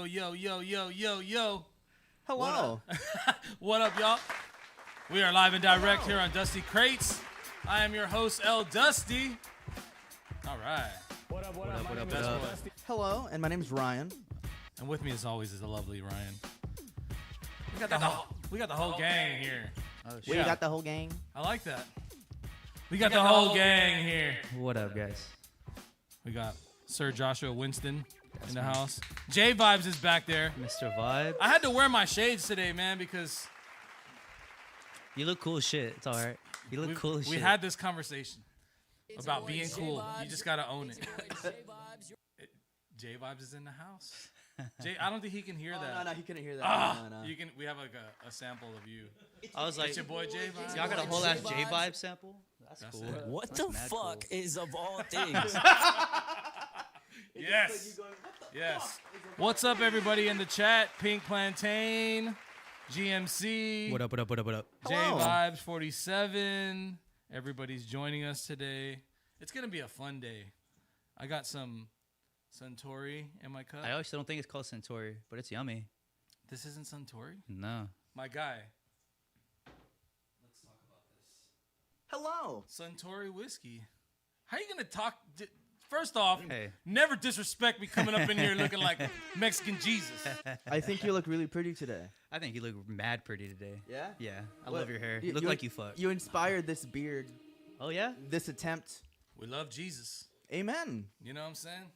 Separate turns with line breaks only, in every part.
yo, yo, yo, yo, yo, yo.
Hello.
What up, y'all? We are live and direct here on Dusty Crates. I am your host, L Dusty. All right.
What up, what up,
What up,
my name is
what up?
Dusty.
Hello, and my name's Ryan.
And with me, as always, is the lovely Ryan. We got the whole gang here.
Oh, shit.
We
Yeah.
got the whole gang.
I like that. We got the whole gang here.
What up, guys?
We got Sir Joshua Winston in the house. J Vibes is back there.
Mr. Vibe.
I had to wear my shades today, man, because
You look cool as shit. It's all right. You look cool as shit.
we had this conversation about being cool. You just gotta own it. J Vibes is in the house. I don't think he can hear that.
No, he couldn't hear that.
Ah,
no.
you can. We have like a sample of you.
I was like,
It's your boy J Vibes.
y'all got a whole ass J Vibe sample? That's cool.
it.
What
That's
the
mad
fuck
cool.
is of all things?
Yes. Yes. What's up, everybody in the chat? Pink Plantain, GMC,
What up, what up, what up, what up?
J
Hello.
Vibes 47. Everybody's joining us today. It's gonna be a fun day. I got some Suntory in my cup.
I always don't think it's called Centauri, but it's yummy.
This isn't Suntory?
No.
My guy. Let's talk about this.
Hello.
Suntory whiskey. How you gonna talk? First off,
Hey.
never disrespect me coming up in here looking like Mexican Jesus.
I think you look really pretty today.
I think you look mad pretty today.
Yeah?
Yeah. I
What-
love your hair. You look like you fucked.
You inspired this beard,
Oh, yeah?
this attempt.
We love Jesus.
Amen.
You know what I'm saying?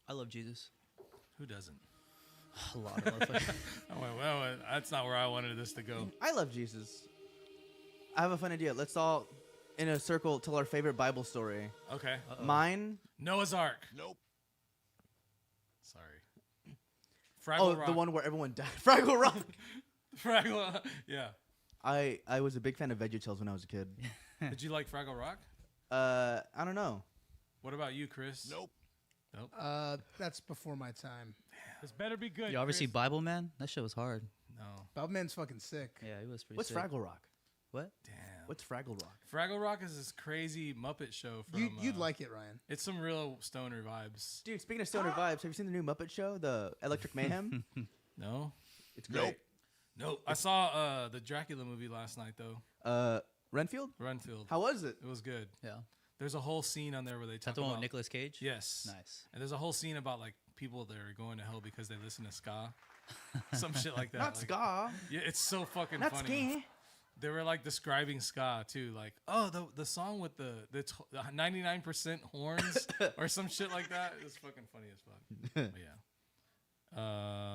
I love Jesus.
Who doesn't?
A lot of motherfuckers.
Oh, well, that's not where I wanted this to go.
I love Jesus. I have a fun idea. Let's all, in a circle, tell our favorite Bible story.
Okay.
Mine.
Noah's Ark. Nope. Sorry.
Oh,
Fraggle Rock.
the one where everyone died. Fraggle Rock.
Fraggle. Yeah.
I was a big fan of VeggieTales when I was a kid.
Did you like Fraggle Rock?
I don't know.
What about you, Chris? Nope.
That's before my time.
This better be good.
You obviously
Chris.
Bible Man? That shit was hard.
No.
Bobman's fucking sick.
Yeah, he was pretty
What's
sick.
Fraggle Rock?
What?
Damn.
What's Fraggle Rock?
Fraggle Rock is this crazy Muppet show from.
You'd like it, Ryan.
It's some real stoner vibes.
Dude, speaking of stoner vibes, have you seen the new Muppet Show, the Electric Mayhem?
No.
It's great.
Nope. I saw the Dracula movie last night though.
Renfield?
Renfield.
How was it?
It was good.
Yeah.
There's a whole scene on there where they
Is
talk
that the one with
about
Nicolas Cage?
Yes.
Nice.
And there's a whole scene about like people that are going to hell because they listen to ska. Some shit like that.
Not
like,
ska.
Yeah, it's so fucking
Not
funny.
ski.
They were like describing ska too, like, oh, the song with the 99% horns or some shit like that. It was fucking funny as fuck. But yeah.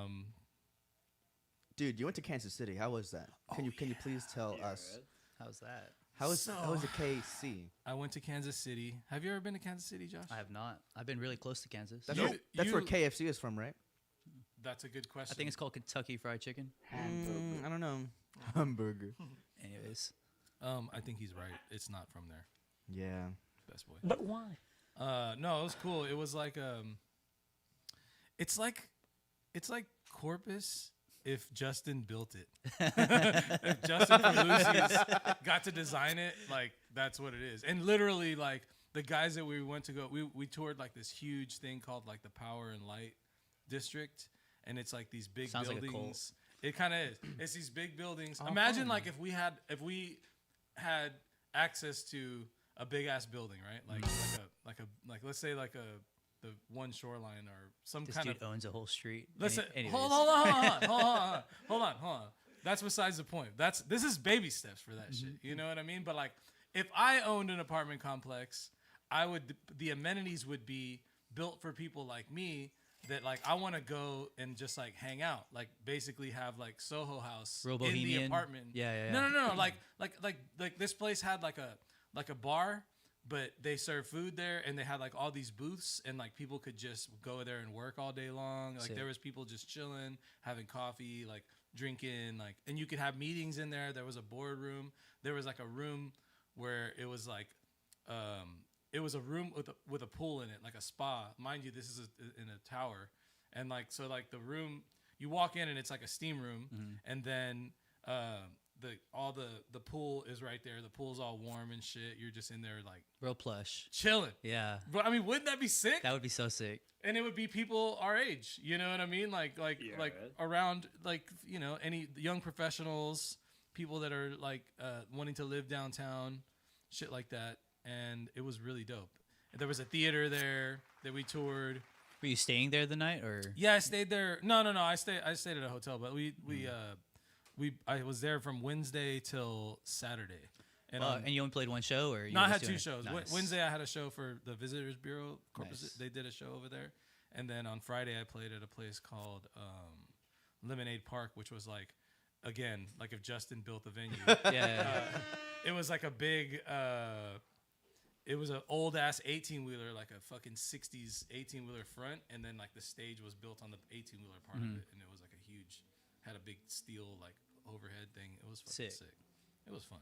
Dude, you went to Kansas City. How was that? Can you please tell us?
How's that?
How was the KC?
I went to Kansas City. Have you ever been to Kansas City, Josh?
I have not. I've been really close to Kansas.
That's,
You-
where, that's where
you-
KFC is from, right?
That's a good question.
I think it's called Kentucky Fried Chicken.
I don't know. Hamburger.
Anyways.
I think he's right. It's not from there.
Yeah.
Best boy.
But why?
No, it was cool. It was like it's like Corpus if Justin built it. If Justin from Lucy's got to design it, like that's what it is. And literally, like the guys that we went to go, we toured like this huge thing called like the Power and Light District, and it's like these big
Sounds like a cult.
buildings. It kind of is. It's these big buildings. Imagine like if we had access to a big ass building, right? Like let's say like the one shoreline or some
This
kind
dude
of.
owns a whole street.
Listen,
Anyways.
hold on. That's besides the point. This is baby steps for that shit. You know what I mean? But like, if I owned an apartment complex, the amenities would be built for people like me that like I want to go and just like hang out, like basically have like Soho House
Real
in the
bohemian.
apartment.
Yeah.
No. Like this place had like a bar, but they served food there, and they had like all these booths, and like people could just go there and work all day long. Like
Sick.
there was people just chilling, having coffee, like drinking, like, and you could have meetings in there. There was a boardroom. There was like a room where it was like, it was a room with a pool in it, like a spa. Mind you, this is in a tower, and like so like the room you walk in and it's like a steam room, and then the pool is right there. The pool's all warm and shit. You're just in there like
Real plush.
chilling.
Yeah.
But I mean, wouldn't that be sick?
That would be so sick.
And it would be people our age. You know what I mean? Like around any young professionals, people that are like wanting to live downtown, shit like that. And it was really dope. And there was a theater there that we toured.
Were you staying there the night or?
Yeah, I stayed there. No. I stayed at a hotel, but I was there from Wednesday till Saturday. And
And you only played one show, or
no, I had 2 shows.
Nice.
Wednesday I had a show for the Visitors Bureau. Corpus,
Nice.
They did a show over there, and then on Friday I played at a place called Lemonade Park, which was like, again, like if Justin built a venue.
Yeah.
It was like a big. It was an old ass 18-wheeler, like a fucking 60s 18-wheeler front, and then like the stage was built on the 18-wheeler part of it, and it was like a huge, had a big steel like overhead thing. It was fucking sick. It was fun.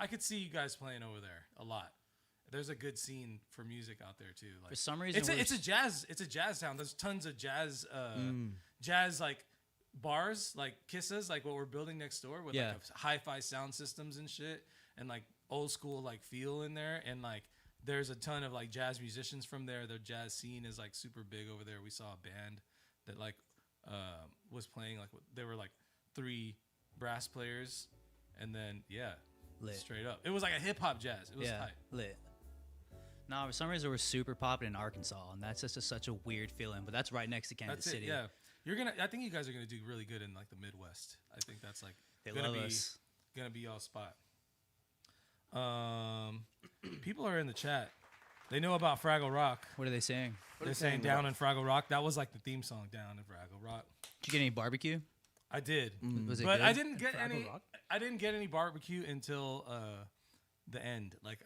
I could see you guys playing over there a lot. There's a good scene for music out there too. Like,
For some reason,
it's a jazz town. There's tons of jazz like bars, like Kisses, like what we're building next door with like hi-fi sound systems and shit, and like old school like feel in there. And like there's a ton of like jazz musicians from there. The jazz scene is like super big over there. We saw a band that like was playing, like they were like 3 brass players, and then
Lit.
straight up, it was like a hip hop jazz. It was tight.
Lit. No, for some reason we're super popular in Arkansas, and that's just such a weird feeling. But that's right next to Kansas
That's
City.
it. Yeah, I think you guys are gonna do really good in like the Midwest. I think that's like
They
gonna
love
be
us.
gonna be y'all spot. People are in the chat. They know about Fraggle Rock.
What are they saying?
They're saying Down in Fraggle Rock. That was like the theme song, Down in Fraggle Rock.
Did you get any barbecue?
I did,
Was it
but
good?
I didn't get
Fraggle
any.
Rock?
I didn't get any barbecue until the end. Like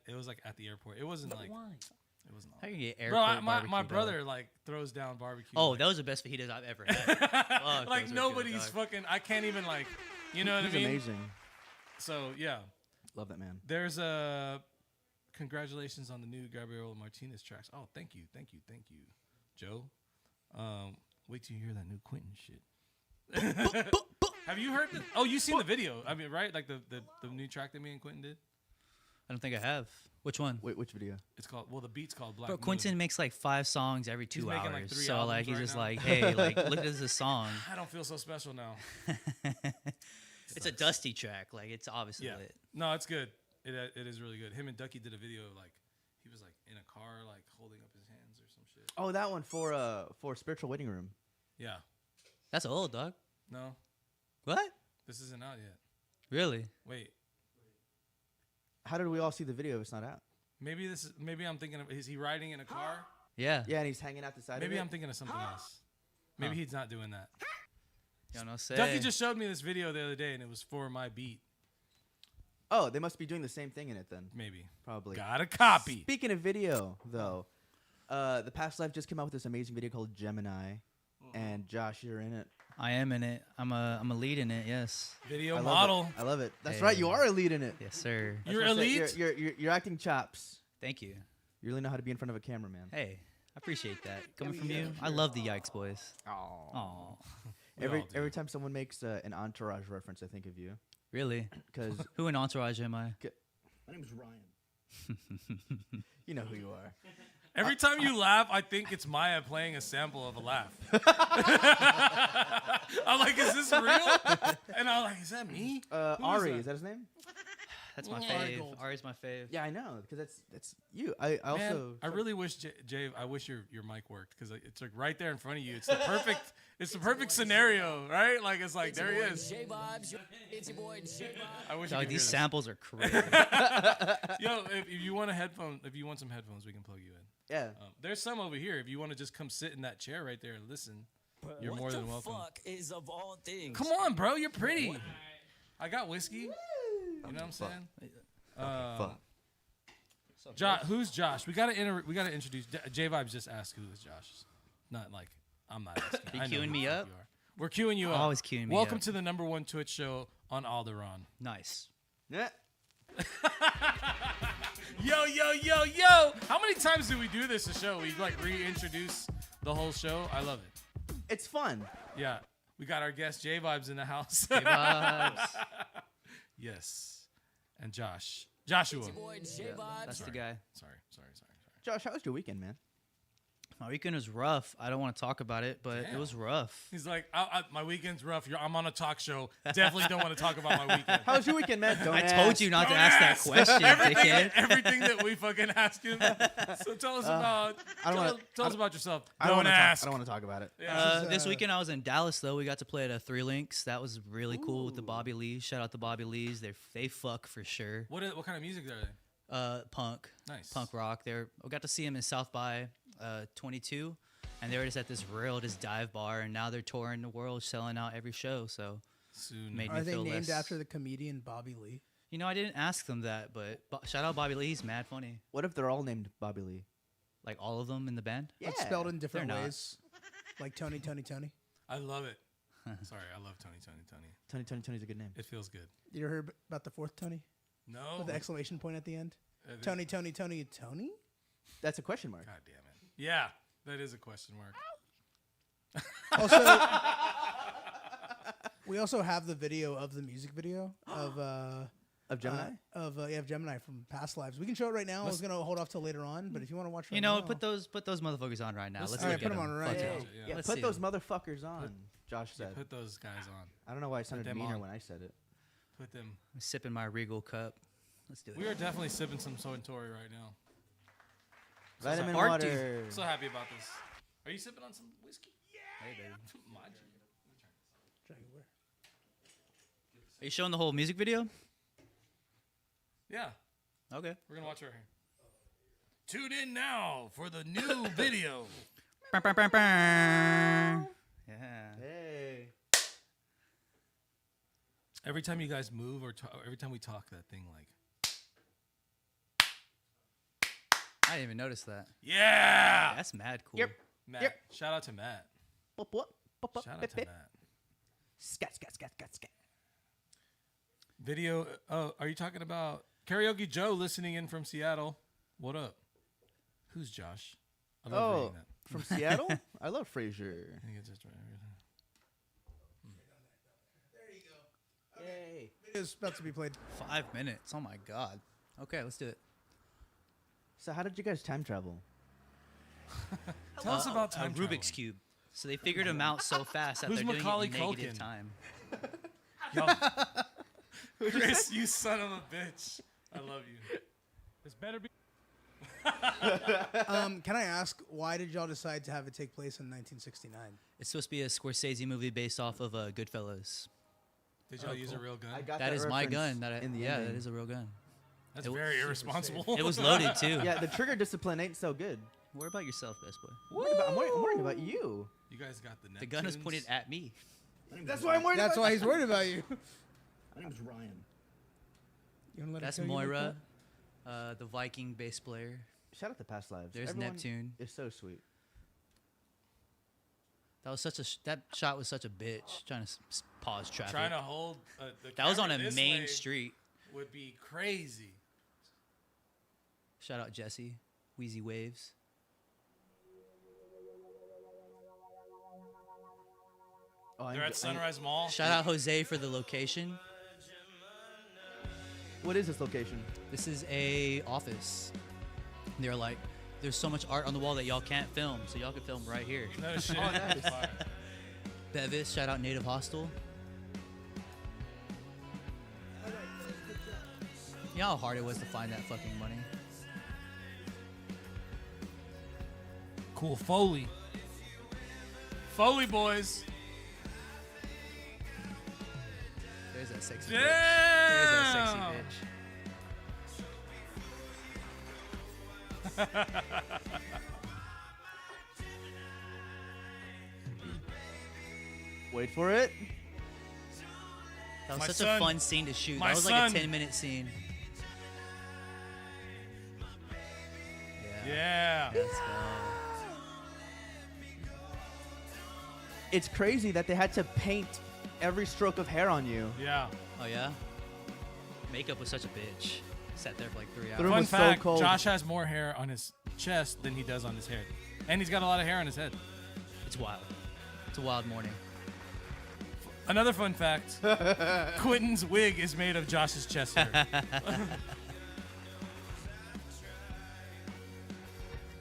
it was like at the airport. It wasn't like. It wasn't.
How can you get
Bro,
airport
my
barbecue, dog?
brother like throws down barbecue.
Oh,
like,
that was the best fajitas I've ever had. Fuck,
like
those were
nobody's
good, dog.
fucking. I can't even like. You know what
He's
I mean?
amazing.
So yeah.
Love that man.
There's congratulations on the new Gabriel Martinez tracks. Oh, thank you, Joe. Wait till you hear that new Quentin shit. Have you heard? Oh, you seen the video? I mean, right? Like the new track that me and Quentin did.
I don't think I have. Which one?
Wait, which video?
It's called. Well, the beat's called Black.
Bro,
Moon.
Quentin makes like 5 songs every 2
He's making, like,
hours.
3
So like
albums
he's
right
just
now.
like, hey, like look at this song.
I don't feel so special now.
It's a dusty track. Like it's obviously
Yeah.
lit.
No, it's good. It is really good. Him and Ducky did a video like he was like in a car like holding up his hands or some shit.
Oh, that one for Spiritual Waiting Room.
Yeah.
That's old, dog.
No,
What?
this isn't out yet.
Really?
Wait.
How did we all see the video if it's not out?
Maybe I'm thinking of, is he riding in a car?
Yeah.
Yeah, and he's hanging out the side
Maybe
of it.
I'm thinking of something else. Maybe he's not doing that.
You know, say.
Ducky just showed me this video the other day, and it was for my beat.
Oh, they must be doing the same thing in it then.
Maybe.
Probably.
Got a copy.
Speaking of video, though, the Past Life just came out with this amazing video called Gemini, and Josh, you're in it.
I am in it. I'm a lead in it. Yes.
Video
I love
model.
it. I love it. That's
Hey.
right. You are a lead in it.
Yes, sir.
That's
You're
what I said.
elite?
You're acting chops.
Thank you.
You really know how to be in front of a camera, man.
Hey, I appreciate that. Coming from
yeah,
you, I love the Yikes boys.
Oh.
Oh,
We all do.
Every time someone makes an Entourage reference, I think of you.
really?
Because
Who in Entourage am I?
my name is Ryan. You know who you are.
Every time you laugh, I think it's Maya playing a sample of a laugh. I'm like, is this real? And I'm like, is that me? Who is
Ari,
that?
is that his name?
That's my
Ari
fave.
Gold.
Ari's my fave.
Yeah, I know, because that's you. I
Man,
also.
I really wish Jay. I wish your mic worked because it's like right there in front of you. It's the perfect. It's the perfect scenario, right? Like it's like there he is.
J Vibes, it's your boy J Vibes.
I wish you
Dog,
could hear
these
this.
samples are crazy.
Yo, if you want a headphone, if you want some headphones, we can plug you in.
Yeah.
There's some over here. If you want to just come sit in that chair right there and listen, you're more than welcome.
What the fuck is of all things?
Come on, bro. You're pretty. I got whiskey. You know what I'm saying?
Fuck.
Josh, who's Josh? We gotta introduce. J Vibes just asked who is Josh. Not like I'm not asking.
You
I know
queuing
who
me
the fuck
up?
you are. We're queuing you up.
Always queuing me
Welcome
up.
to the #1 Twitch show on Alderaan.
Nice.
Yeah.
Yo! How many times do we do this show? We like reintroduce the whole show. I love it.
It's fun.
Yeah. We got our guest J Vibes in the house.
Vibes.
Yes. And Joshua.
Boy, J Vibes.
That's the guy.
Sorry.
Josh, how was your weekend, man?
My weekend was rough. I don't want to talk about it, but
Damn.
it was rough.
He's like, my weekend's rough. I'm on a talk show. Definitely don't want to talk about my weekend.
How was your weekend, man? Don't
I
ask.
told you not to
Don't
ask that
ask.
question, dickhead.
Everything that we fucking ask him. So tell us about. Tell us about yourself.
I don't
Don't
wanna
ask.
I don't want to talk about it.
Yeah.
This weekend I was in Dallas though. We got to play at a Three Links. That was really cool with the Bobby Lees. Shout out to Bobby Lees. They fuck for sure.
What kind of music are they?
Punk.
Nice.
Punk rock. We got to see him in South by 22, and they were just at this dive bar, and now they're touring the world, selling out every show. So
Soon.
made me
Are they
feel
named
less.
after the comedian Bobby Lee?
You know, I didn't ask them that, but shout out Bobby Lee. He's mad funny.
What if they're all named Bobby Lee?
Like all of them in the band.
Like spelled in different
They're not.
ways. Like Tony.
I love it. Sorry, I love Tony.
Tony's a good name.
It feels good.
You ever heard about the fourth Tony?
No.
With the exclamation point at the end? Tony.
That's a question mark.
God damn it. Yeah, that is a question mark.
Also, we also have the video of the music video of
Gemini?
of Gemini from past lives. We can show it right now. I was gonna hold off till later on, but if you want to watch it,
You
right
know,
now,
put those motherfuckers on right now. Let's
All right,
look
put
at
'em on right
Fuck
now.
it.
Yeah.
Let's
Put
see
those
'em.
motherfuckers on. Josh said.
Put those guys on.
I don't know why I sounded
them
meaner
on.
when I said it.
Put them.
I'm sipping my Regal cup. Let's do it.
We are definitely sipping some Suntory right now.
Vitamin
art
water.
I'm so happy about this. Are you sipping on some whiskey?
Hey, baby.
My
Are you showing the whole music video?
Yeah,
Okay.
we're gonna watch it right here. Tune in now for the new video.
Yeah.
Hey.
Every time you guys move or every time we talk, that thing like,
I didn't even notice that.
yeah.
That's mad cool.
Yep.
Matt.
Yep.
Shout out to Matt. Shout out to Matt.
Scat.
Video. Oh, are you talking about Karaoke Joe listening in from Seattle? What up? Who's Josh? I love
Oh,
reading that.
from Seattle? I love Frasier.
I think it's just right.
Yay.
Video's about to be played.
5 minutes. Oh my god. Okay, let's do it.
So how did you guys time travel?
Tell us about time travel.
Rubik's Cube. So they figured them out so fast that
Who's
they're doing
Macaulay
it in negative
Culkin?
time.
Yo. Chris, you son of a bitch. I love you. This better be.
Can I ask, why did y'all decide to have it take place in 1969?
It's supposed to be a Scorsese movie based off of Goodfellas.
Did y'all use a real gun?
I got
That is my
reference
gun. That
in the
yeah,
ending.
that is a real gun.
That's
it was
very
super
irresponsible.
It was loaded too.
Yeah, the trigger discipline ain't so good.
Worry about yourself, best boy.
I'm worried about you.
You guys got the
The gun is
Neptunes?
pointed at me.
That's why I'm worried
That's
about
why he's worried about you.
My name is Ryan.
You wanna let her
That's
kill you like
Moira,
that?
the Viking bass player.
Shout out to Past Lives.
There's
Everyone
Neptune.
is so sweet.
That was such a that shot was such a bitch. Trying to pause traffic.
Trying to hold the
that was on
camera
a
this
main
way
street.
would be crazy.
Shout out Jesse, Wheezy Waves.
Oh,
They're at Sunrise Mall.
Shout out Jose for the location.
What is this location?
This is a office. They're like, there's so much art on the wall that y'all can't film, so y'all can film right here.
No shit.
nice.
Fire.
Bevis, shout out Native Hostel. You know how hard it was to find that fucking money?
Cool Foley. Foley boys.
There's that sexy bitch. There's that sexy
Damn.
bitch.
Wait for it.
That was
My
such
son.
a fun scene to shoot.
My
That was
son.
like a 10-minute scene.
Yeah.
Let's go.
It's crazy that they had to paint every stroke of hair on you.
Yeah.
Oh yeah. Makeup was such a bitch. Sat there for like 3 hours.
The room
Fun
was so
fact,
cold.
Josh has more hair on his chest than he does on his head. And he's got a lot of hair on his head.
It's wild. It's a wild morning.
Another fun fact: Quentin's wig is made of Josh's chest hair.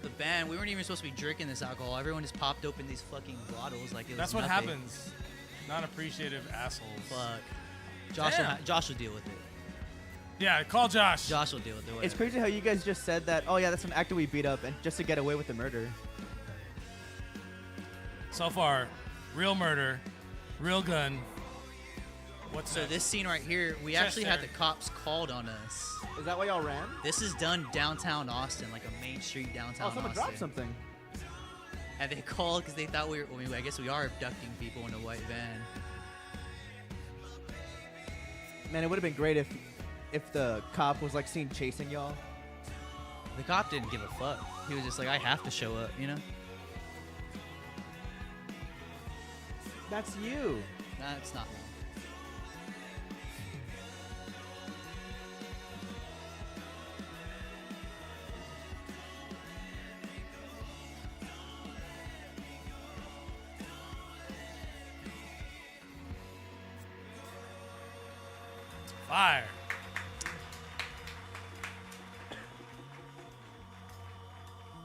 The band, we weren't even supposed to be drinking this alcohol. Everyone just popped open these fucking bottles like it was
That's what
nothing.
happens. Non-appreciative assholes.
Fuck.
Damn.
Josh will deal with it.
Yeah, call Josh.
Josh will deal with it.
It's
Whatever.
crazy how you guys just said that. Oh yeah, that's an actor we beat up, and just to get away with the murder.
So far, real murder, real gun. What's
So
next?
this scene right here, we
Chest
actually had
hair.
the cops called on us.
Is that why y'all ran?
This is done downtown Austin, like a main street downtown
Oh, someone
Austin.
dropped something.
And they called because they thought we were. I mean, I guess we are abducting people in a white van.
Man, it would have been great if the cop was like seen chasing y'all.
The cop didn't give a fuck. He was just like, I have to show up, you know?
That's you.
That's not me.
Fire.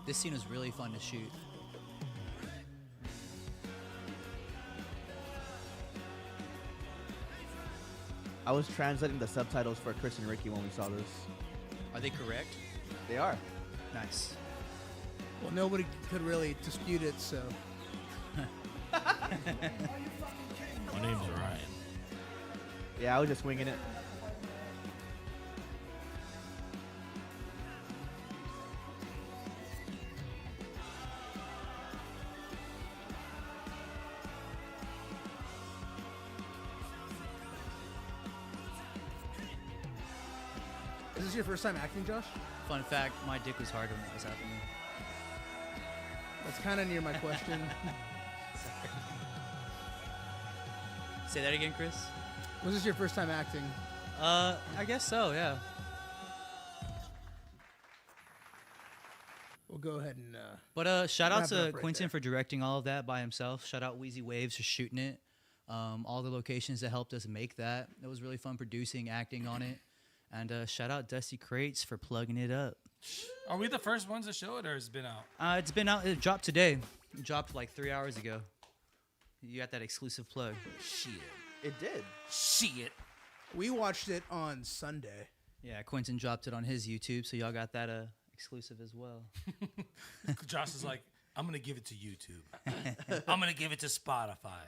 This scene was really fun to shoot.
I was translating the subtitles for Chris and Ricky when we saw this.
Are they correct?
They are.
Nice.
Well, nobody could really dispute it, so.
My name's Ryan.
Yeah, I was just winging it.
Is this your first time acting, Josh?
Fun fact, my dick was hard when that was happening.
That's kind of near my question.
Say that again, Chris?
Was this your first time acting?
I guess so, yeah.
We'll go ahead and.
But shout out
Wrap it
to
up right
Quentin
there.
for directing all of that by himself. Shout out Wheezy Waves for shooting it. All the locations that helped us make that. It was really fun producing, acting on it. And shout out Dusty Crates for plugging it up.
Are we the first ones to show it, or has it been out?
It's been out. It dropped today. It dropped like 3 hours ago. You got that exclusive plug.
Shit.
It did.
Shit.
We watched it on Sunday.
Yeah, Quentin dropped it on his YouTube, so y'all got that exclusive as well.
Josh is like, I'm gonna give it to YouTube. I'm gonna give it to Spotify.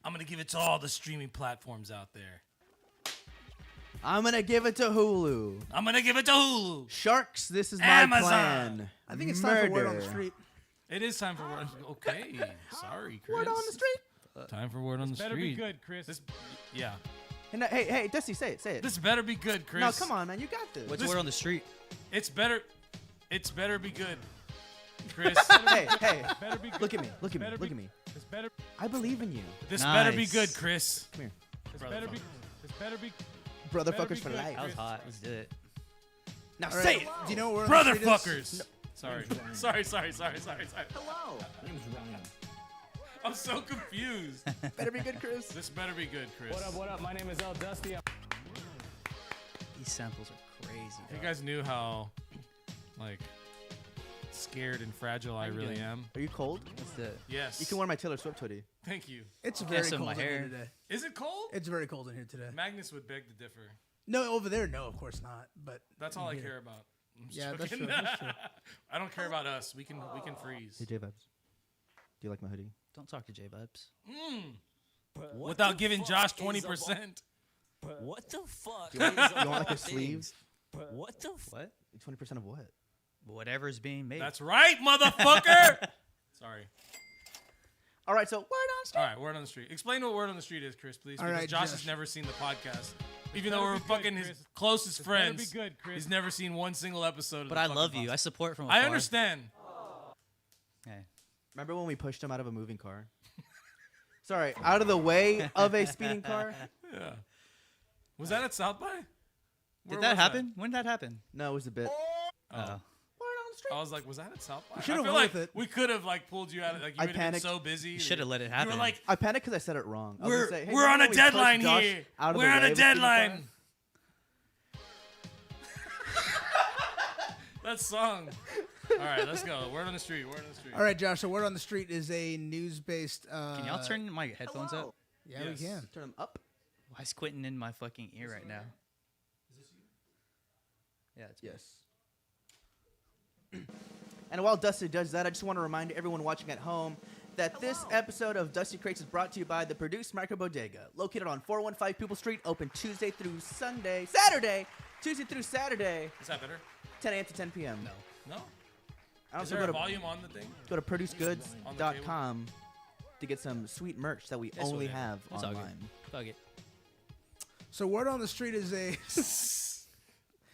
I'm gonna give it to all the streaming platforms out there.
I'm gonna give it to Hulu.
I'm gonna give it to Hulu.
Sharks, this is my
Amazon.
plan.
I think it's time for word on the street.
It is time for word. Okay, sorry, Chris.
Word on the street.
Time for word on the
Better
street.
be good, Chris.
This, yeah.
And, hey, Dusty, say it, say it.
This better be good, Chris.
No, come on, man, you got this.
What's
This-
word on the street?
It's better be good, Chris.
Hey,
Better be good.
look at me, look at me,
Better
look
be-
at me.
This better.
I believe in you,
This better be
Nice.
good, Chris.
come here,
This better be. This better be.
brotherfuckers
be
for
good,
life.
That was hot. Let's do it.
Now
All
say
right,
it.
Do you know where
Brother
on the street is?
fuckers. Sorry. Sorry.
Hello.
I'm so confused.
Better be good, Chris.
This better be good, Chris.
What up? My name is El Dusty.
These samples are crazy.
You guys knew how, like, scared and fragile I
you
really
doing?
am.
Are you cold?
Let's do it.
Yes.
You can wear my Taylor Swift hoodie.
Thank you.
It's
can't
very
sew
cold
my
in here
hair.
today.
Is it cold?
It's very cold in here today.
Magnus would beg to differ.
No, over there, no, of course not. But
That's all I
here.
care about. I'm just
Yeah, that's
joking.
true. That's true.
I don't care about us. We can freeze.
Hey, J-Vibes. Do you like my hoodie?
Don't talk to J Vibes.
Without giving Josh 20%.
What the fuck?
You want,
is
you
of
want like
all
a sleeves?
What the fuck?
What?
20% of what?
Whatever's being made.
That's right, motherfucker. Sorry.
All right, so word on street.
All right, word on the street. Explain what word on the street is, Chris, please.
All
Because
right,
Josh has
Josh.
never seen the podcast. Even though
better
we're
be good,
fucking his
Chris.
closest
This better be
friends,
good, Chris.
he's never seen one single episode of
but
the
I
fucking
love you. I
podcast.
support from afar.
I understand.
Hey.
Remember when we pushed him out of a moving car? Sorry, out of the way of a speeding car?
Yeah. Was that at South by? Where
Did
was
that happen? When did that happen?
No, it was a bit.
Oh.
Oh.
Word on Street?
I was like, was that at South by? I
should've
feel
went
like
with it.
we could have like pulled you out. Like you
I
would have been
panicked.
so busy.
You should have let it
You
happen.
were like,
I panicked because I said it wrong. I was
we're
gonna say, hey,
we're on
remember
a
when we pushed
deadline
Josh
here.
out of
We're
the
on
way
a
with Steven
deadline.
Tyler?
That song. All right, let's go. Word on the street. Word on the street.
All right, Josh. So word on the street is a news-based.
Can y'all turn my headphones up?
Yeah,
Yes.
we can.
Turn them up.
Why is Quentin in my fucking ear right now? Yeah, it's
Yes. And while Dusty does that, I just want to remind everyone watching at home that this episode of Dusty Crates is brought to you by the Produce Micro Bodega, located on 415 People Street, open Tuesday through Saturday, Tuesday through Saturday,
Is that better?
10 a.m. to 10 p.m.
No.
No.
I
Is
also
there
go
a
to
volume on the thing?
producegoods.com to get some sweet merch that we only
whatever.
have
It's all good.
online.
Fuck it.
So word on the street is a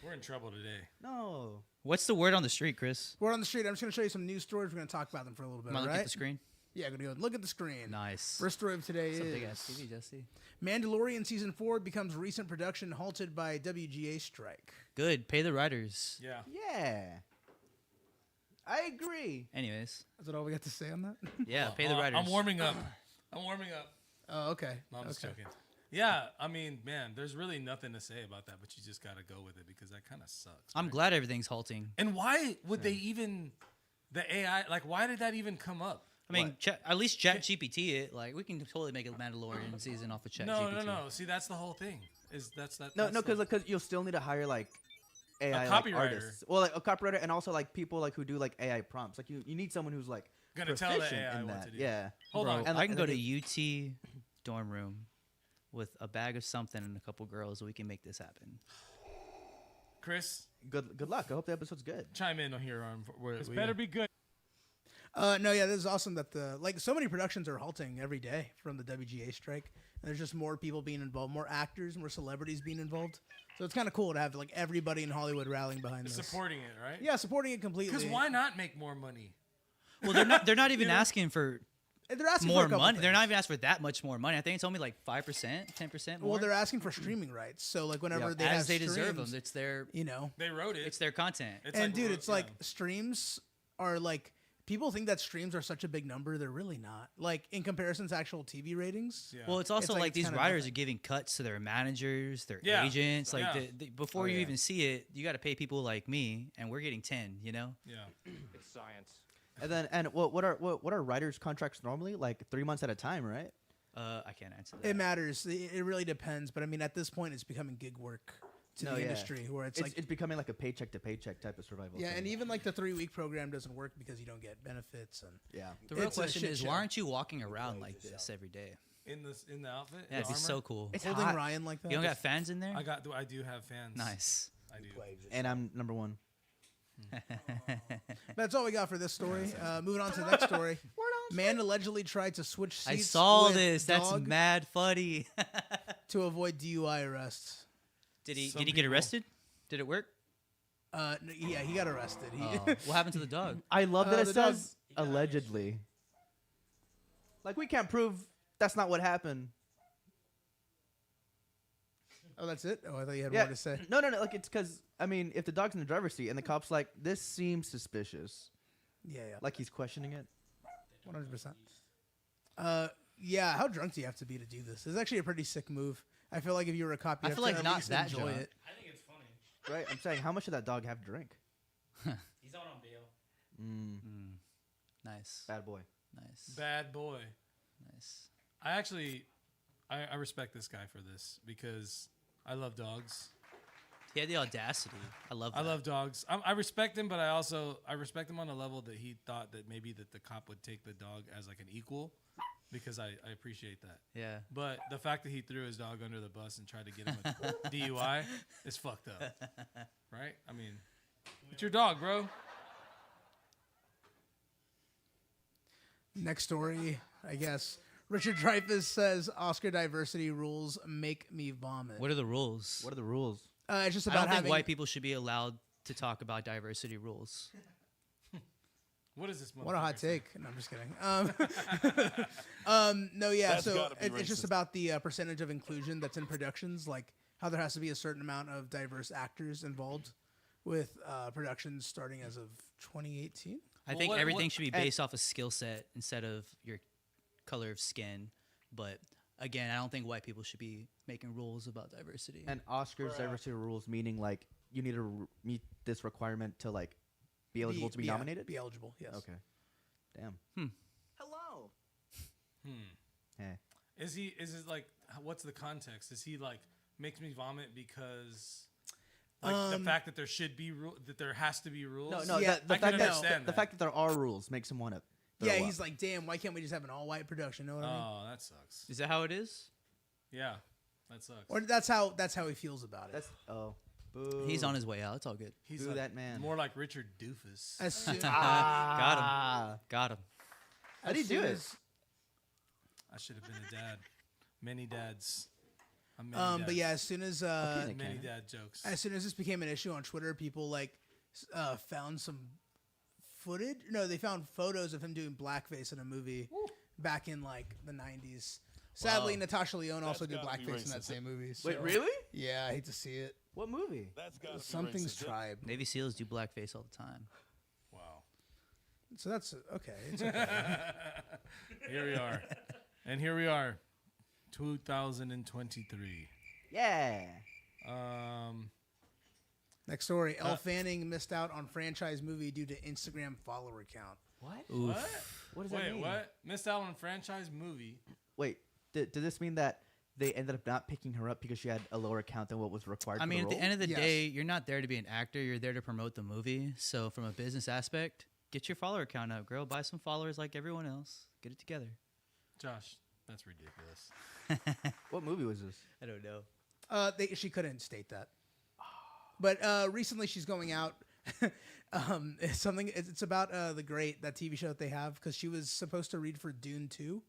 We're in trouble today.
No.
What's the word on the street, Chris?
word on the street. I'm just gonna show you some news stories. We're gonna talk about them for a little bit.
Am I
All
looking
right?
at the screen?
Yeah, gonna go look at the screen.
Nice.
First story of today
It's a
is
big ass TV, Jesse.
Mandalorian season 4 becomes recent production halted by WGA strike.
Good. Pay the writers.
Yeah.
Yeah. I agree.
Anyways,
Is that all we got to say on that?
yeah, pay the
Oh,
writers.
I'm warming up. I'm warming up.
Oh, okay.
No, I'm just
okay.
joking. Yeah, I mean, man, there's really nothing to say about that, but you just gotta go with it because that kind of sucks.
I'm
right?
glad everything's halting.
And why would they even the AI? Like, why did that even come up?
I mean, at least Chat GPT it. Like, we can totally make a Mandalorian season off of Chat
No,
GPT.
no. See, that's the whole thing. Is that's that?
No,
that's
no,
the-
because you'll still need to hire like AI like,
copywriter.
artists. Well, like a copywriter and also like people like who do like AI prompts. Like you need someone who's like
Gonna tell the
proficient
AI
in
what
that.
to do.
Yeah.
Hold
Bro,
on.
And-
I can
and
go
then
to UT dorm room with a bag of something and a couple girls. We can make this happen.
Chris,
Good luck. I hope the episode's good.
chime in on here on where
This
we
better be good.
No, yeah, this is awesome that so many productions are halting every day from the WGA strike. And there's just more people being involved, more actors, more celebrities being involved. So it's kind of cool to have like everybody in Hollywood rallying behind this.
supporting it, right?
Yeah, supporting it completely.
Because why not make more money?
Well, they're not even asking for
They're asking for
more
a couple
money. They're not
things.
even asking for that much more money. I think it's only like 5%, 10% more.
Well, they're asking for streaming rights. So like whenever
Yeah.
they
as
have
they deserve
streams,
them. It's their
you know.
They wrote it.
it's their content.
It's
And dude,
ro-
it's like
yeah.
streams are like people think that streams are such a big number. They're really not. Like in comparison to actual TV ratings.
Yeah.
Well, it's also
like
like
it's
these
kinda
writers
nothing.
are giving cuts to their managers, their
Yeah.
agents. Like
Yeah.
before
Oh,
you
yeah.
even see it, you got to pay people like me, and we're getting 10. You know,
yeah.
It's science.
And then what are writers' contracts normally? Like 3 months at a time, right?
I can't answer that.
It matters. It really depends. But I mean, at this point, it's becoming gig work to
No,
the
yeah.
industry, where it's,
It's,
like
it's becoming like a paycheck to paycheck type of survival.
yeah,
thing.
and even like the 3-week program doesn't work because you don't get benefits and
yeah.
The real
It's a
question
shit
is,
show.
why aren't you walking around like this every day?
In the outfit.
Yeah, it'd
the
be
armor?
so cool.
It's
holding
hot.
Ryan like that.
You don't got fans in there?
I do have fans.
Nice.
I do.
And I'm number one.
That's all we got for this story. Moving on to the next story. Man allegedly tried to switch seats
I saw
with
this. That's
dog
mad funny.
to avoid DUI arrests.
Did he
Some
get
people-
arrested? Did it work?
Yeah, he got arrested. He,
Oh, what happened to the dog?
I love that it
the dog-
says allegedly. Like we can't prove that's not what happened.
oh, that's it. Oh, I thought you had
Yeah.
more to say.
No. Like it's because I mean, if the dog's in the driver's seat and the cop's like, this seems suspicious,
Yeah,
like he's questioning it.
100%. Yeah. How drunk do you have to be to do this? It's actually a pretty sick move. I feel like if you were a cop, you
I
have
feel
to
like
at
not
least
that
enjoy
drunk.
it.
I think it's funny.
Right? I'm saying, how much did that dog have to drink?
He's out on bail.
Nice.
Bad boy.
Nice.
Bad boy.
Nice.
I respect this guy for this because I love dogs.
He had the audacity. I love that.
I love dogs. I respect him, but I respect him on a level that he thought that maybe that the cop would take the dog as like an equal, because I appreciate that.
Yeah.
But the fact that he threw his dog under the bus and tried to get him a DUI is fucked up, right? I mean, it's your dog, bro.
Next story, I guess. Richard Dreyfuss says Oscar diversity rules make me vomit.
What are the rules?
What are the rules?
It's just
I
about
don't think
having
white people should be allowed to talk about diversity rules.
What is this?
What a hot
motherfucker saying?
take. No, I'm just kidding. No, yeah.
That's
So
gotta be
it's just
racist.
about the percentage of inclusion that's in productions, like how there has to be a certain amount of diverse actors involved with productions starting as of 2018.
I
Well,
think
what-
everything
what-
should be based off a skill set instead of your color of skin. But again, I don't think white people should be making rules about diversity.
And Oscars diversity rules, meaning like you need to meet this requirement to like be eligible to be nominated.
Be eligible. Yes.
Okay. Damn. Hello. Hey.
Is it like what's the context? Is he like makes me vomit because like the fact that there should be that there has to be rules?
No,
Yeah,
the
I
fact
can
that
understand
the fact that there are rules makes him want to.
Yeah, he's like, damn. Why can't we just have an all-white production? Know what I mean?
Oh, that sucks.
Is that how it is?
Yeah, that sucks.
Or that's how he feels about it.
That's boo.
He's on his way out. It's all good.
He's
Boo
like
that man.
more like Richard Doofus.
As soon,
Got him. Got him.
How do you do it?
I should have been a dad. Many dads. I'm many
But yeah,
dads.
as soon as
Nick
many
Cannon.
dad jokes.
as soon as this became an issue on Twitter, people like found some footage. No, they found photos of him doing blackface in a movie back in like the 90s. Sadly,
Wow.
Natasha Lyonne also did
gotta be
blackface in that
racist.
same movie.
Wait,
so-
really?
Yeah, I hate to see it.
What movie?
That's got
Something's Tribe.
Navy SEALs do blackface all the time.
Wow.
So that's okay. It's okay.
Here we are. And here we are. 2023.
Yeah.
Next story. Elle Fanning missed out on franchise movie due to Instagram follower count.
What?
What?
What does
Wait,
that mean?
what? Missed out on franchise movie.
Wait, did this mean that they ended up not picking her up because she had a lower count than what was required?
I mean,
for
at
the
the end of the
Yes.
day, you're not there to be an actor. You're there to promote the movie. So, from a business aspect, get your follower count up, girl. Buy some followers like everyone else. Get it together.
Josh, that's ridiculous.
What movie was this?
I don't know.
She couldn't state that. But recently, she's going out. It's something. It's about The Great, that TV show that they have, because she was supposed to read for Dune 2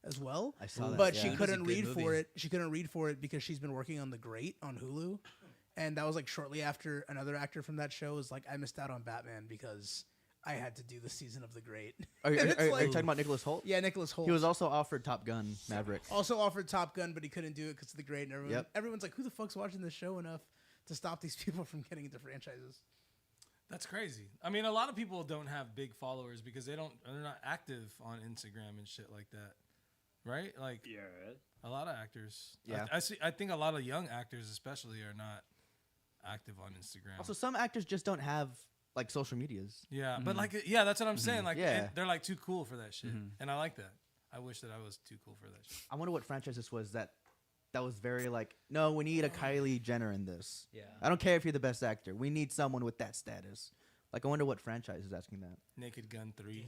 as well.
I saw that,
but
yeah.
she
Dune's
a
couldn't
good
read for
movie.
it. She couldn't read for it because she's been working on The Great on Hulu, and that was like shortly after another actor from that show was like, I missed out on Batman because I had to do the season of The Great.
Are you,
And
are,
it's
are you
like-
talking about Nicholas Holt?
Yeah, Nicholas Holt.
He was also offered Top Gun Maverick.
also offered Top Gun, but he couldn't do it because of The Great. And
Yep.
everyone's like, who the fuck's watching this show enough to stop these people from getting into franchises?
That's crazy. I mean, a lot of people don't have big followers because they're not active on Instagram and shit like that, right? Like a lot of actors.
Yeah.
I think a lot of young actors, especially, are not active on Instagram.
Also, some actors just don't have like social medias.
Yeah, but like, yeah, that's what I'm saying. Like,
Yeah.
and they're like too cool for that shit, and I like that. I wish that I was too cool for that shit.
I wonder what franchise this was that was very like, no, we need a Kylie Jenner in this.
Yeah.
I don't care if you're the best actor. We need someone with that status. Like, I wonder what franchise is asking that.
Naked Gun 3.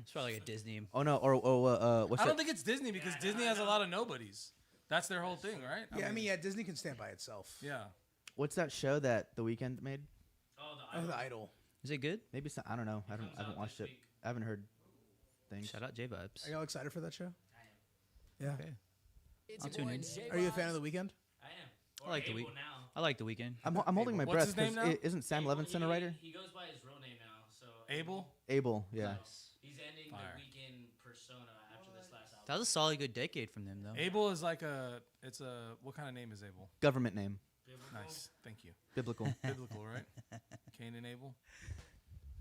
It's probably like a Disney.
Oh no, or what's
I
that?
don't think it's Disney because Disney has a lot of nobodies. That's their whole thing, right?
Yeah, I mean, yeah, Disney can stand by itself.
Yeah.
What's that show that The Weeknd made?
Oh, The Idol.
Is it good?
Maybe some, I don't know. I haven't watched it. I haven't heard things.
Shout out J Vibes.
Are y'all excited for that show? Yeah.
Okay. I'll tune in.
Are you a fan of The Weeknd?
I am.
I like the
Able
week.
now.
I like the weekend.
I'm holding my
What's his
breath
name now?
isn't Sam
Abel,
Levinson a writer?
He goes by his real name now. So
Abel?
Abel, yeah.
He's ending
Fire.
the weekend persona after this last album.
That was a solid good decade from them, though.
Abel is like what kind of name is Abel?
Government name,
Biblical.
Nice. Thank you.
biblical.
Biblical, right? Cain and Abel?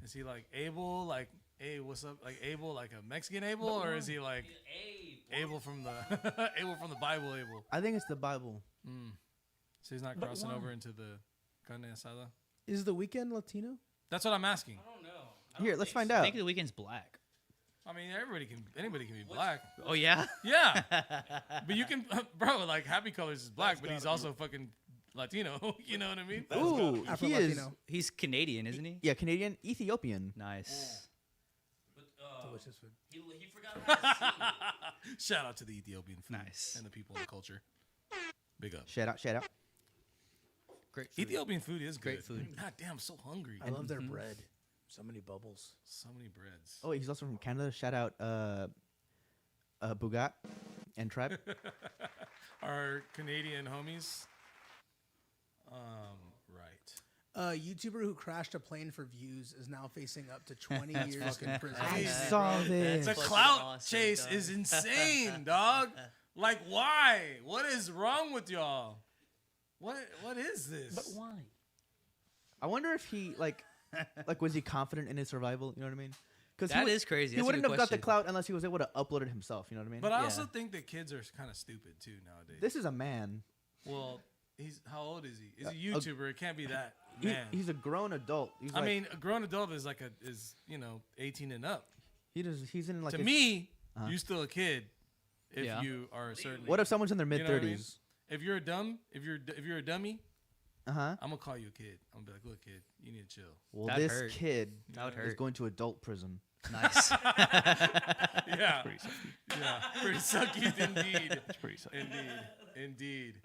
Is he like Abel, like, hey, what's up? Like Abel, like a Mexican Abel? Or is he like
Hey,
Abel from the Abel from the Bible Abel?
I think it's the Bible.
So he's not crossing over into the carne asada?
Is The Weeknd Latino?
That's what I'm asking.
I don't know.
Here, let's find
I
out.
think the weekend's black.
I mean, anybody can be black.
Oh yeah.
Yeah. But you can, bro, like Happy Colors is black, but he's also fucking Latino. You know what I mean?
Ooh, he is.
Afro-Latino.
He's Canadian, isn't he?
Yeah, Canadian, Ethiopian.
Nice.
But,
Delicious food.
he forgot about the scene.
Shout out to the Ethiopian food
Nice.
and the people and the culture. Big up.
Shout out, shout out.
Great food.
Ethiopian food is
Great
good.
food.
God damn, I'm so hungry.
I love their bread. So many bubbles.
So many breads.
Oh, he's also from Canada. Shout out, Bugat and Tribe.
Our Canadian homies. Right.
A YouTuber who crashed a plane for views is now facing up to 20 years in prison.
I
Hey,
saw this.
The
fucking
clout
awesome,
chase
dog.
is insane, dog. Like, why? What is wrong with y'all? What is this?
Why?
I wonder if he like Like, was he confident in his survival? You know what I mean? Because
That is crazy.
He
That's a
wouldn't
good
have got the
question.
clout unless he was able to upload it himself. You know what I mean?
But I
Yeah.
also think that kids are kind of stupid too nowadays.
This is a man.
Well, he's how old is he? He's a
a-
YouTuber. It can't be that
He-
man.
he's a grown adult. He's
I
like,
mean, a grown adult is like 18 and up.
he's in like.
To
his-
me,
Uh-huh.
you're still a kid if
Yeah.
you are a certain.
What if someone's in their mid
You know what I mean?
30s?
If you're a dummy,
Uh huh.
I'm gonna call you a kid. I'm gonna be like, look, kid, you need to chill.
Well,
That'd
this
hurt.
kid
That would
is
hurt.
going to adult prison.
Nice.
Yeah, yeah, pretty sucky indeed.
It's pretty sucky.
Indeed.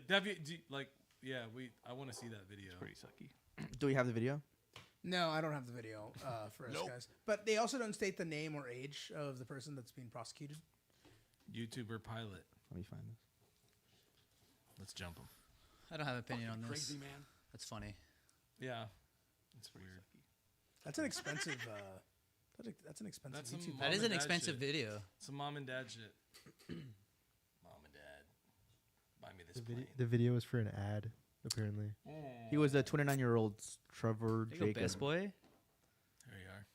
That was good. I want to see that video.
Pretty sucky.
Do we have the video?
No, I don't have the video for us guys. But they also don't state the name or age of the person that's being prosecuted.
YouTuber pilot.
Let me find this.
Let's jump him.
I don't have an opinion on this.
Crazy man.
That's funny.
Yeah, it's weird.
That's an expensive. That's an expensive
That's some
YouTube.
Mom
That is
and
an
dad
expensive
shit.
video.
Some mom and dad shit. Mom and dad, buy me this plane.
The video was for an ad, apparently.
He was a 29-year-old Trevor
There you go,
Jacob.
best boy.
There you are.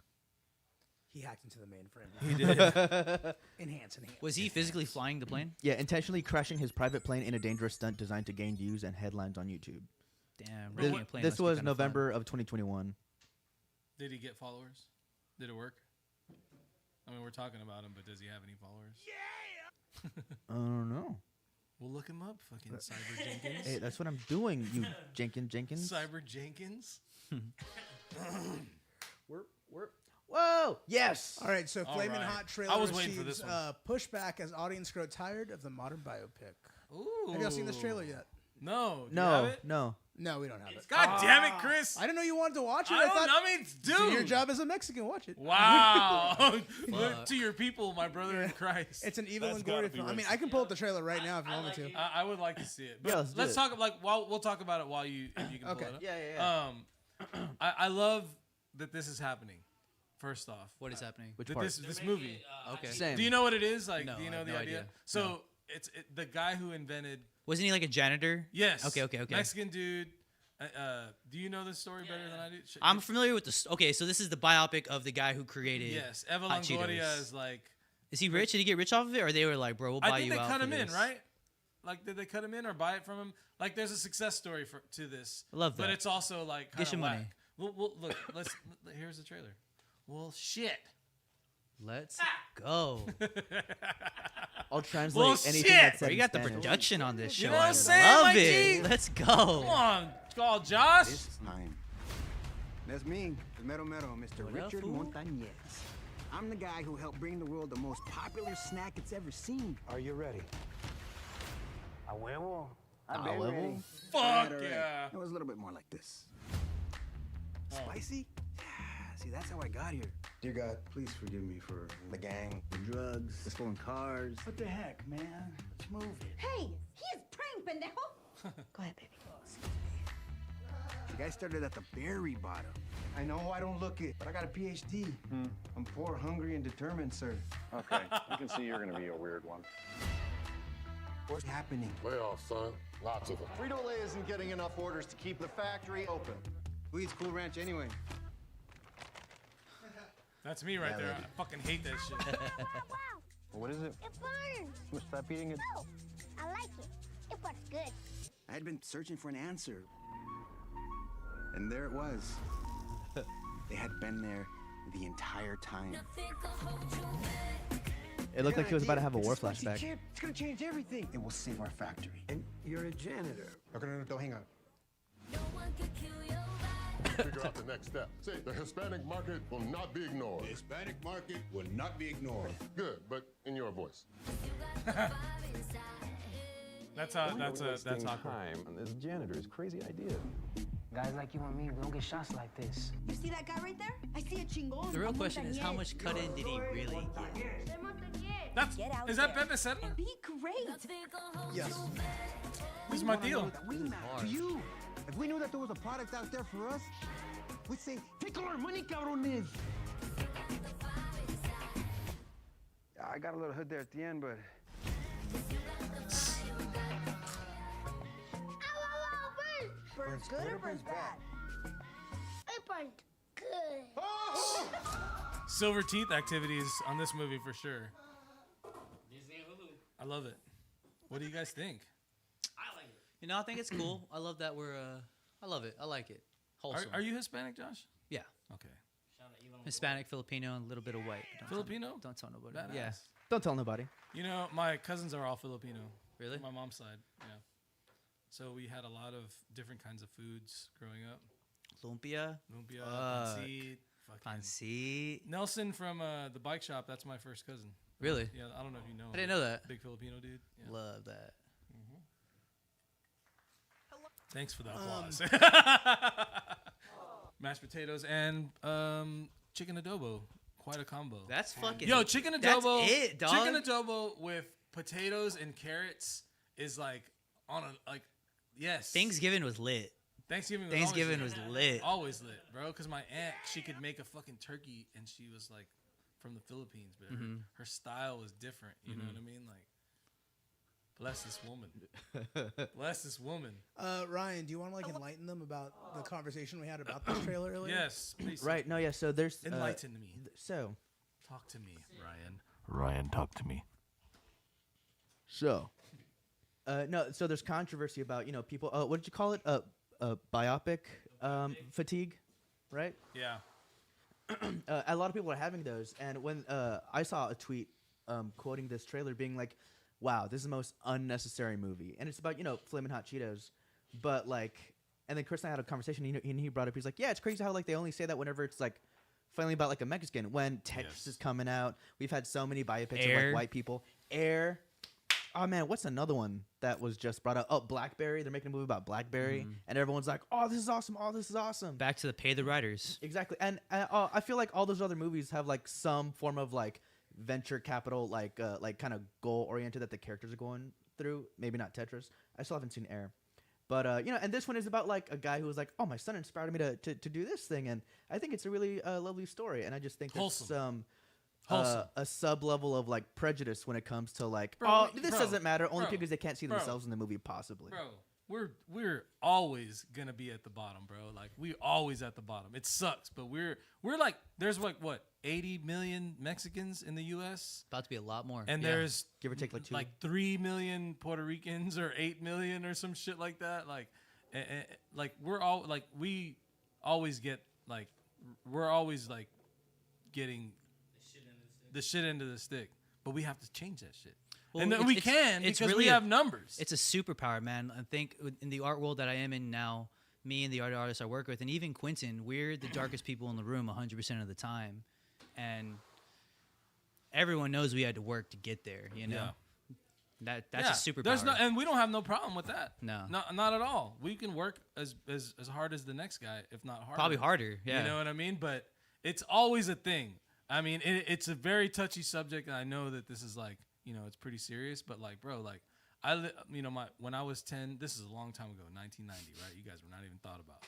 He hacked into the mainframe.
He did.
Enhance.
Was he physically flying the plane?
Yeah, intentionally crashing his private plane in a dangerous stunt designed to gain views and headlines on YouTube.
Damn.
This,
wrecking a plane
this
must be
was
kinda fun.
November of 2021.
Did he get followers? Did it work? I mean, we're talking about him, but does he have any followers?
I don't know.
We'll look him up. Fucking Cyber Jenkins.
Hey, that's what I'm doing, you Jenkins.
Cyber Jenkins.
Whoa! Yes!
All right, so
All
Flamin'
right.
Hot trailer
I was waiting for
receives
this one.
pushback as audience grow tired of the modern biopic.
Ooh.
Have y'all seen this trailer yet?
No. Do you
No,
have it?
no.
No, we don't have it.
God damn it, Chris.
I didn't know you wanted to watch it.
I don't
thought
know. I mean,
do your
dude.
job as a Mexican. Watch it.
Wow.
Fuck.
To your people, my brother in Christ.
It's an evil
That's
and gory
gotta be
film. I mean,
racist.
I can pull up the trailer right now if you want me to.
I would like to see it. But
Yeah, let's do it.
talk we'll talk about it while you if you can
Okay.
pull it up.
Yeah.
I love that this is happening. First off,
What is happening?
Which
that
part?
this movie.
Okay.
Same.
Do you know what it is? Like,
No,
do you
I
know
have
the
no
idea?
idea.
So
No.
it's the guy who invented.
Wasn't he like a janitor?
Yes.
Okay.
Mexican dude. Do you know this story better than I do?
I'm familiar with this. Okay, so this is the biopic of the guy who created.
Yes. Eva
Hot
Longoria
Cheetos.
is like.
Is he rich? Did he get rich off of it, or they were like, "Bro, we'll buy
I think
you
they
out
cut
for
him in,
this?
right? Like, did they cut him in or buy it from him? Like, there's a success story to this.
I love
But
that.
it's also like
Get your
kind of
money.
whack. Well, look. Here's the trailer. Well, shit.
Let's go.
I'll translate
Well,
anything
shit!
that's said
Bro, you
in
got the
Spanish.
production on this show.
You know what
I
I'm saying,
love
Mikey?
it. Let's
Come
go.
on, call Josh.
This time. That's me, the Mero Mero, Mr.
What up,
Richard
fool?
Montañez. I'm the guy who helped bring the world the most popular snack it's ever seen.
Are you ready? A huevo.
I've
Ah,
been
well.
ready.
Fuck
All right.
yeah.
It was a little bit more like this.
Oh.
Spicy? Yeah, see, that's how I got here. Dear God, please forgive me for the gang, the drugs, the stolen cars.
What the heck, man? Let's move it.
Hey, he is praying, pendejo. Go ahead, baby.
The guy started at the very bottom. I know I don't look it, but I got a PhD. I'm poor, hungry, and determined, sir.
Okay, you can see you're gonna be a weird one.
What's happening?
Layoffs, son. Lots of them.
Frito-Lay isn't getting enough orders to keep the factory open.
Who eats Cool Ranch anyway?
That's me right there. I fucking hate that shit.
What is it?
It burns.
You stop eating it.
No, I like it. It burns good.
I had been searching for an answer. And there it was. They had been there the entire time.
It looked like he was about to have a war flashback.
Chip, it's gonna change everything. It will save our factory. And you're a janitor. Okay, no, don't hang up.
Figure out the next step. See, the Hispanic market will not be ignored.
The Hispanic market will not be ignored.
Good, but in your voice.
That's how
time on this janitor's crazy idea.
Guys like you and me, we don't get shots like this.
You see that guy right there? I see a chingon.
The real
a
question is, how
montañez.
much cut in did he really get?
They're montañez.
That's
Get out
is that
there.
Pepe Serna?
Be great.
Yes.
This is my deal.
We matter to you. If we knew that there was a product out there for us, we'd say, take all our money, cabrones. I got a little hood there at the end, but
Burns good or burns bad? It burnt
Silver teeth activities on this movie for sure.
Disney and Hulu.
I love it. What do you guys think?
I like it.
You know, I think it's cool. I love that we're. I love it. I like it. Wholesome.
Are you Hispanic, Josh?
Yeah.
Okay.
Shout out Elon.
Hispanic, Filipino, and a little bit of white. Don't
Filipino?
Don't tell nobody.
Badass.
Yeah.
Don't tell nobody.
You know, my cousins are all Filipino.
Really?
My mom's side, yeah. So we had a lot of different kinds of foods growing up.
Lumpia.
Lumpia,
Fuck.
pancit, fucking
Pancit.
Nelson from the bike shop. That's my first cousin.
Really?
Yeah, I don't know if you know him.
I didn't know that.
Big Filipino dude. Yeah.
Love that.
Thanks for the applause. Mashed potatoes and chicken adobo. Quite a combo.
That's fucking.
Yo, chicken
That's
adobo.
it, dog.
Chicken adobo with potatoes and carrots is like on a like yes.
Thanksgiving was lit.
Thanksgiving
Was lit.
Always lit, bro. Because my aunt, she could make a fucking turkey, and she was like from the Philippines, but her style was different. You know what I mean? Like, bless this woman. Bless this woman.
Ryan, do you want to like enlighten them about the conversation we had about this trailer earlier?
Yes, please.
Right. No. Yeah. So there's
Enlighten me.
So
Talk to me, Ryan. Ryan, talk to me.
So, no. So there's controversy about people. What did you call it? Biopic fatigue, right?
Yeah.
A lot of people are having those, and when I saw a tweet quoting this trailer, being like, "Wow, this is the most unnecessary movie," and it's about Flamin' Hot Cheetos, but like, and then Chris and I had a conversation, and he brought up, he's like, "Yeah, it's crazy how like they only say that whenever it's like." Finally about like a Mexican when Tetris is coming out. We've had so many biopics of like white people. Air. Oh man, what's another one that was just brought up? Oh, Blackberry. They're making a movie about Blackberry, and everyone's like, "Oh, this is awesome! Oh, this is awesome!"
Back to the pay the writers.
Exactly, and I feel like all those other movies have like some form of like venture capital, like kind of goal oriented that the characters are going through. Maybe not Tetris. I still haven't seen Air. But and this one is about like a guy who was like, "Oh, my son inspired me to do this thing," and I think it's a really lovely story. And I just think there's a sub level of like prejudice when it comes to like, this doesn't matter only because they can't see themselves in the movie, possibly.
Bro, we're always gonna be at the bottom, bro. Like we're always at the bottom. It sucks, but we're like there's like what 80 million Mexicans in the U.S.
About to be a lot more.
And there's
give or take like 2.
like 3 million Puerto Ricans or 8 million or some shit like that. Like, like we're all like we always get like we're always like getting the shit into the stick, but we have to change that shit.
Well,
and then we can because
really
we have numbers.
It's a superpower, man. I think in the art world that I am in now, me and the artists I work with, and even Quentin, we're the darkest people in the room 100% of the time. And everyone knows we had to work to get there, you know?
Yeah.
That's a superpower.
And we don't have no problem with that.
No.
Not at all. We can work as hard as the next guy, if not harder.
Probably harder, yeah.
You know what I mean? But it's always a thing. I mean, it's a very touchy subject, and I know that this is like, it's pretty serious, but like, bro, like, when I was 10, this is a long time ago, 1990, right? You guys were not even thought about.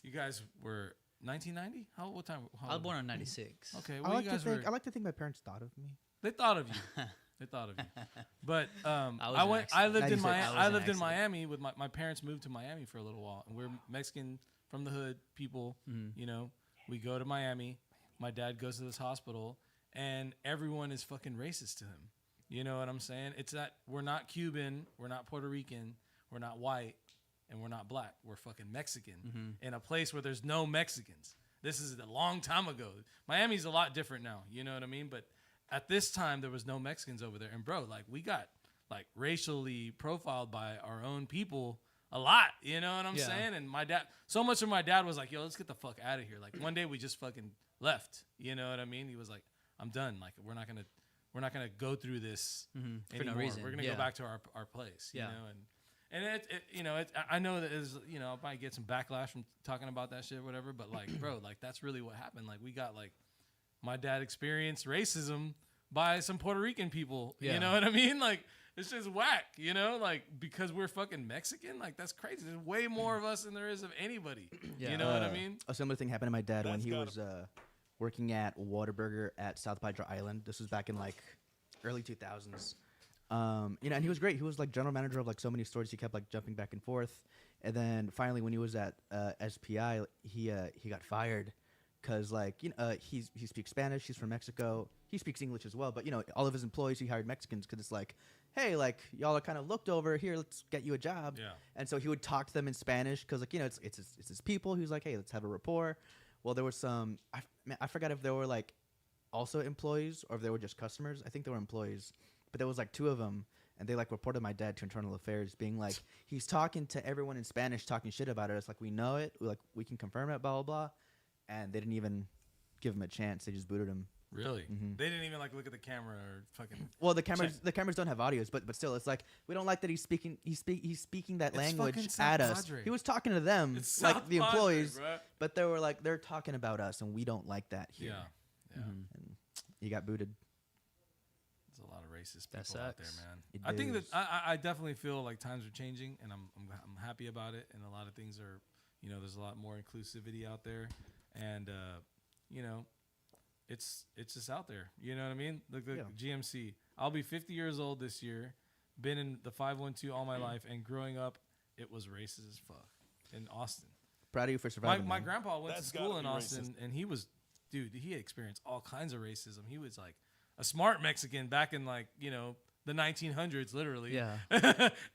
You guys were 1990? What time?
I was born in 96.
Okay,
I
well,
I like to think my parents thought of me.
They thought of you. They thought of you. But
I
lived in
96.
Miami with my parents moved to Miami for a little while, and we're Mexican from the hood people. We go to Miami. My dad goes to this hospital, and everyone is fucking racist to him. You know what I'm saying? It's that we're not Cuban, we're not Puerto Rican, we're not white, and we're not black. We're fucking Mexican in a place where there's no Mexicans. This is a long time ago. Miami's a lot different now. You know what I mean? But at this time, there was no Mexicans over there. And bro, like we got like racially profiled by our own people a lot. You know what I'm saying? And my dad, so much of my dad was like, "Yo, let's get the fuck out of here." Like one day we just fucking left. You know what I mean? He was like, "I'm done. Like we're not gonna go through this anymore.
For no reason.
We're gonna go back to our place." You know, and I know that is I might get some backlash from talking about that shit, whatever. But like, bro, like that's really what happened. Like we got like my dad experienced racism by some Puerto Rican people.
Yeah.
You know what I mean? Like it's just whack. Like because we're fucking Mexican. Like that's crazy. There's way more of us than there is of anybody.
Yeah.
You know what I mean?
A similar thing happened to my dad when he was working at Whataburger at South Padre Island. This was back in like early 2000s. And he was great. He was like general manager of like so many stores. He kept like jumping back and forth. And then finally, when he was at SPI, he got fired because like he speaks Spanish. He's from Mexico. He speaks English as well. But all of his employees he hired Mexicans because it's like, hey, like y'all are kind of looked over here. Let's get you a job.
Yeah.
And so he would talk to them in Spanish because like it's his people. He was like, hey, let's have a rapport. Well, there was some I forgot if there were like also employees or if they were just customers. I think they were employees, but there was like 2 of them. And they like reported my dad to internal affairs, being like, he's talking to everyone in Spanish, talking shit about us. Like we know it, we can confirm it, blah blah blah. And they didn't even give him a chance. They just booted him.
Really?
Mm-hmm.
They didn't even like look at the camera or fucking.
Well, the cameras don't have audios, but still, it's like we don't like that he's speaking that language at us.
Padre.
He was talking to them,
It's
like
South
the employees,
Padre, bruh.
but they were like they're talking about us, and we don't like that here.
Yeah.
And he got booted.
There's a lot of racist
That
people out there,
sucks.
man.
It
I think that
is.
I definitely feel like times are changing, and I'm happy about it. And a lot of things are, there's a lot more inclusivity out there, and it's just out there. You know what I mean? Look, GMC. I'll be 50 years old this year. Been in the 512 all my life, and growing up, it was racist as fuck in Austin.
Proud of you for surviving.
My
man.
grandpa went
That's
to school
gotta
in
be
Austin, and he experienced all kinds of racism. He was like a smart Mexican back in like the 1900s, literally.
Yeah.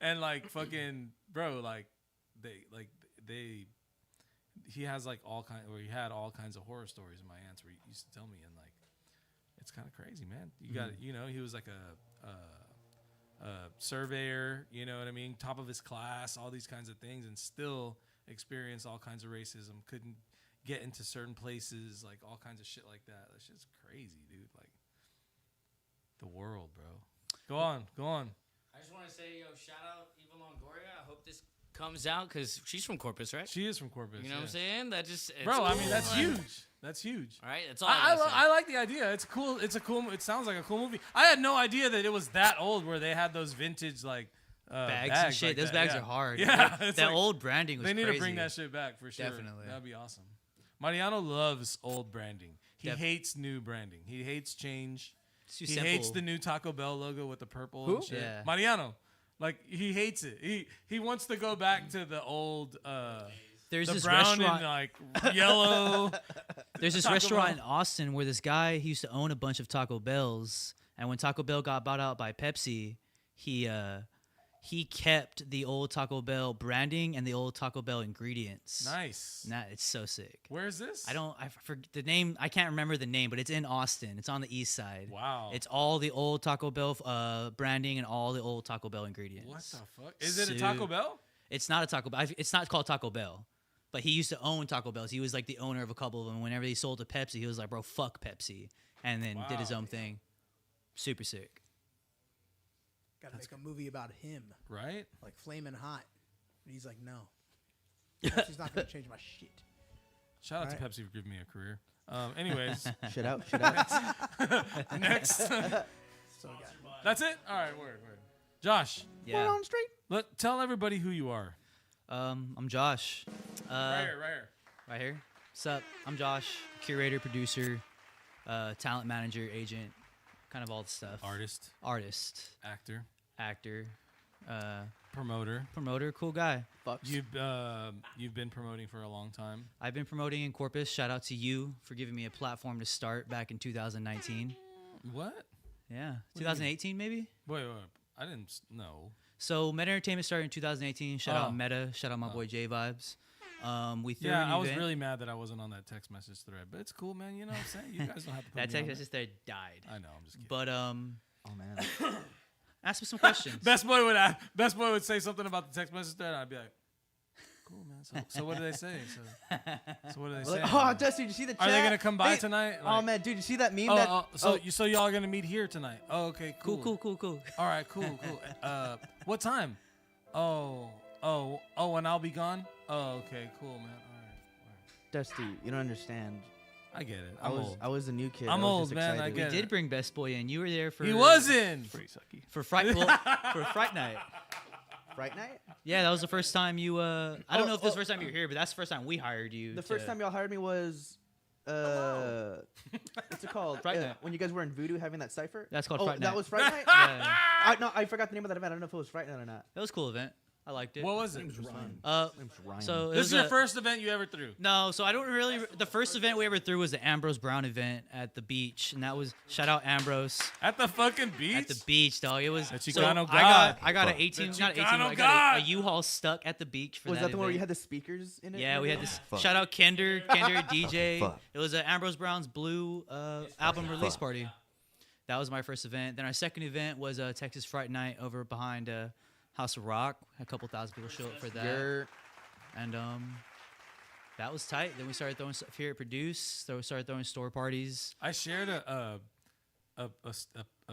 And like fucking bro, like he has like he had all kinds of horror stories. My aunts were used to tell me, and like it's kind of crazy, man. You got he was like a surveyor, you know what I mean, top of his class, all these kinds of things, and still experienced all kinds of racism. Couldn't get into certain places, like all kinds of shit like that. That shit's crazy, dude. Like the world, bro. Go on.
I just want to say, shout out Eva Longoria. I hope this comes out because she's from Corpus, right?
She is from Corpus.
You know what I'm saying? That just, it's
bro. I mean,
cool,
that's
like-
huge. That's huge.
All right, that's all.
I like the idea. It's cool. It's a cool. It sounds like a cool movie. I had no idea that it was that old, where they had those vintage like
bags and shit.
like
Those
that.
bags
Yeah.
are hard.
Yeah,
That
it's like-
old branding was
They need
crazy.
to bring that shit back for sure.
Definitely.
That'd be awesome. Mariano loves old branding. He hates new branding. He hates change.
It's too
He
simple.
hates the new Taco Bell logo with the purple
Who?
and shit.
Yeah.
Mariano. Like he hates it. He wants to go back to the old
There's
the
this
brown
restaurant.
and like yellow.
There's this
Taco
restaurant
Bell.
in Austin where this guy he used to own a bunch of Taco Bells, and when Taco Bell got bought out by Pepsi, he kept the old Taco Bell branding and the old Taco Bell ingredients.
Nice.
Nah, it's so sick.
Where is this?
I forget the name. I can't remember the name, but it's in Austin. It's on the east side.
Wow.
It's all the old Taco Bell branding and all the old Taco Bell ingredients.
What the fuck? Is it a Taco Bell?
It's not a Taco Bell. It's not called Taco Bell. But he used to own Taco Bells. He was like the owner of a couple of them. Whenever he sold to Pepsi, he was like, bro, fuck Pepsi. And then did his
Wow.
own thing. Super sick.
Gotta make a movie about him,
Right?
like Flamin' Hot. And he's like, no. Pepsi's not gonna change my shit.
Shout out to
Alright.
Pepsi for giving me a career. Anyways,
Shit out.
next.
So
That's it? All right, word. Josh,
Yeah.
on straight.
tell everybody who you are.
I'm Josh.
Right here.
Right here. What's up? I'm Josh, curator, producer, talent manager, agent, kind of all the stuff.
Artist,
Actor,
promoter.
promoter, cool guy.
You've been promoting for a long time.
I've been promoting in Corpus. Shout out to you for giving me a platform to start back in 2019.
What?
Yeah, 2018 maybe.
Wait. I didn't know.
So Meta Entertainment started in 2018. Shout
Oh.
out Meta. Shout out my boy J Vibes. We threw
Yeah,
an
I was
event.
really mad that I wasn't on that text message thread, but it's cool, man. You know what I'm saying? You guys don't have to put
that
me
text
on
message there died.
I know. I'm just kidding.
But
Oh man.
ask me some questions.
Best boy would say something about the text message thread, and I'd be like, "Cool, man. So what do they say? So what do they say?
Oh, Dusty, did you see the chat?
Are they gonna come by tonight?
Oh
Like-
man, dude, you see that meme?
So y'all gonna meet here tonight? Oh, okay, cool.
Cool.
All right, cool. What time? Oh, and I'll be gone. Oh, okay, cool, man. All right.
Dusty, you don't understand.
I get it.
I was a new kid.
I'm
I was
old,
just
man, I
excited.
get
We did bring Best Boy in. You were there for.
He wasn't.
Pretty sucky.
for Fright for Fright Night.
Fright Night?
Yeah, that was the first time you. I don't know if this is the first time you were here, but that's the first time we hired you.
The first time y'all hired me was what's it called?
Fright Night.
When you guys were in Voodoo having that cipher?
That's called
oh,
Fright
that
Night.
was Fright Night?
Yeah.
No, I forgot the name of that event. I don't know if it was Fright Night or not.
It was a cool event. I liked it.
What was it?
So it
This
was
is your
a-
first event you ever threw.
No, so I don't really. The first event we ever threw was the Ambrose Brown event at the beach, and that was shout out Ambrose
At the fucking beach.
at the beach, dog. It was.
The
So
Chicano
I got
God.
an 18,
The
not 18,
Chicano
I got
God.
a U-Haul stuck at the beach for
Was that the one where you
event.
had the speakers in it?
Yeah,
and
we had
everything?
this. Shout out Kender DJ.
Fuck.
It was Ambrose Brown's Blue album release party. That was my first event. Then our second event was Texas Fright Night over behind House of Rock. A couple thousand people show up for that. And that was tight. Then we started throwing stuff here at Produce. So we started throwing store parties.
I shared a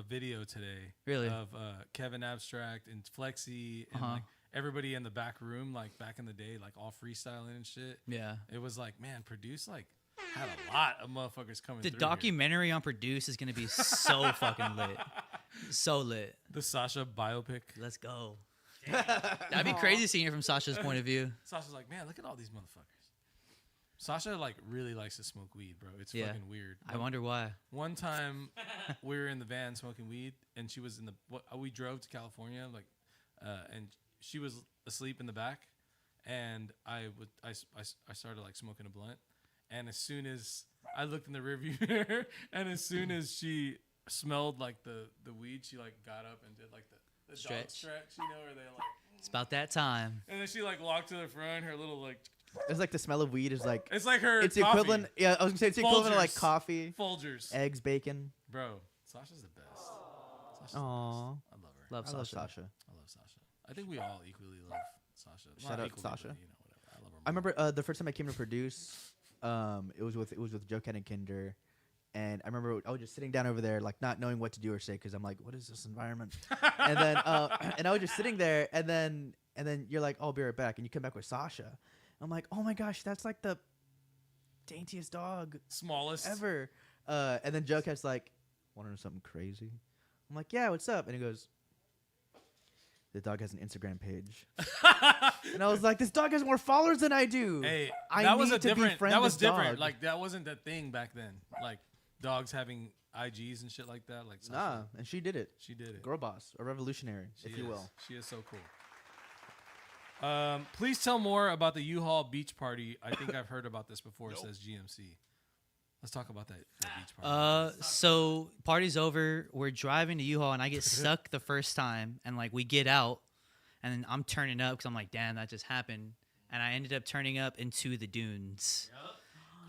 video today.
Really?
Of Kevin Abstract and Flexi and like everybody in the back room, like back in the day, like all freestyling and shit.
Yeah.
It was like, man, Produce like had a lot of motherfuckers coming
The
through.
documentary on Produce is gonna be so fucking lit. So lit.
The Sasha biopic.
Let's go. That'd be crazy seeing it from Sasha's point of view.
Sasha's like, man, look at all these motherfuckers. Sasha like really likes to smoke weed, bro. It's
Yeah.
fucking weird.
I wonder why.
One time we were in the van smoking weed, and she was in the. We drove to California, like, and she was asleep in the back, and I started like smoking a blunt, and as soon as I looked in the rearview mirror, and as soon as she smelled like the weed, she like got up and did like the dog
Stretch.
stretch, you know, where they like.
It's about that time.
And then she like walked to the front, her little like.
It's like the smell of weed is like.
It's like her.
It's
coffee.
equivalent. Yeah, I was gonna say it's equivalent to like
Folgers.
coffee,
Folgers,
eggs, bacon.
bro. Sasha's the best. Sasha's the
Aww.
best. I love her.
Love
I love
Sasha.
Sasha.
I love Sasha. I think we all equally love Sasha.
Shout
Not
out
equally,
Sasha.
but, you know, whatever. I love her.
I remember the first time I came to Produce, it was with Joe Ken and Kinder, and I remember I was just sitting down over there, like not knowing what to do or say, because I'm like, what is this environment? And then and I was just sitting there, and then you're like, I'll be right back, and you come back with Sasha. I'm like, oh my gosh, that's like the daintiest dog
Smallest
ever. And then Joe Ken's like, want to know something crazy? I'm like, yeah, what's up? And he goes, the dog has an Instagram page. And I was like, this dog has more followers than I do.
Hey,
I
that was
need
a
to
different.
befriend
That was
this
different.
dog.
Like that wasn't the thing back then. Like dogs having IGs and shit like that. Like Sasha,
Nah, and she did it.
she did it.
Girl boss, a revolutionary,
She
if you
is.
will.
She is so cool. Please tell more about the U-Haul beach party. I think I've heard about this before. Says GMC. Let's talk about that beach party.
So party's over. We're driving to U-Haul, and I get stuck the first time, and like we get out, and then I'm turning up because I'm like, damn, that just happened, and I ended up turning up into the dunes.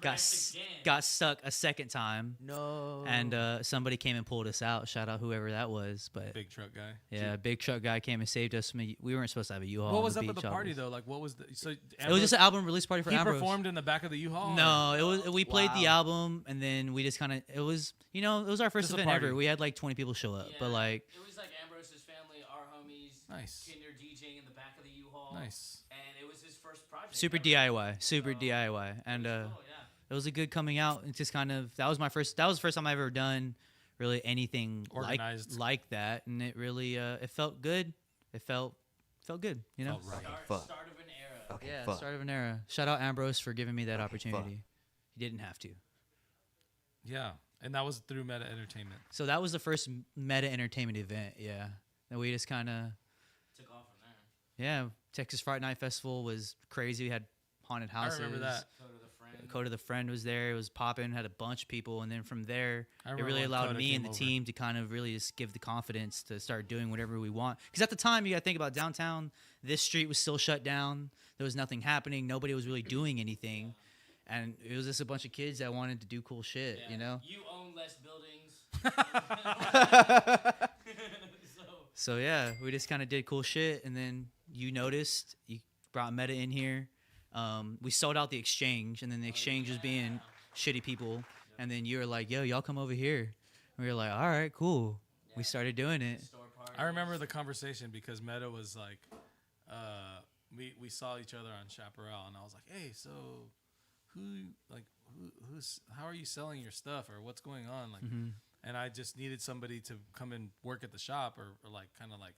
Got stuck a second time.
No.
And somebody came and pulled us out. Shout out whoever that was. But
Big truck guy.
yeah, big truck guy came and saved us. We weren't supposed to have a U-Haul.
What
on
was
the
up at
beach,
the party
obviously.
though? Like, what was the? So
It was just an album release party for
He
Ambrose.
performed in the back of the U-Haul.
No, it was we played the
Wow.
album and then we just kind of it was it was our first
Just a
event
party.
ever. We had like 20 people show up, but like
It was like Ambrose's family, our homies,
Nice.
Kinder DJing in the back of the U-Haul.
Nice.
And it was his first project.
super
ever.
DIY, and
Cool, yeah.
it was a good coming out. It just kind of that was the first time I've ever done really anything
Organized.
like that, and it really it felt good. It felt good, you know.
Felt right.
Start of an era.
Fucking
Yeah,
fuck.
start of an era. Shout out Ambrose for giving me that opportunity. He didn't have to.
Yeah, and that was through Meta Entertainment.
So that was the first meta entertainment event. Yeah, that we just kind of
Took off from there.
yeah. Texas Fright Night Festival was crazy. We had haunted houses.
I remember that.
Go to the friend.
Coda the Friend was there. It was popping. Had a bunch of people, and then from there,
I
it
remember
really
when
allowed
Coda
me and
came
the
over.
team to kind of really just give the confidence to start doing whatever we want. Because at the time, you got to think about downtown. This street was still shut down. There was nothing happening. Nobody was really doing anything, and it was just a bunch of kids that wanted to do cool shit.
Yeah.
You know.
You own less buildings.
So yeah, we just kind of did cool shit, and then you noticed, you brought Meta in here. We sold out the exchange, and then the exchange was being shitty people, and then you were like, "Yo, y'all come over here." And we were like, "All right, cool." We started doing it.
I remember the conversation because Meta was like, we saw each other on Chaparral, and I was like, hey, so who's how are you selling your stuff, or what's going on, like, and I just needed somebody to come and work at the shop, or like kind of like,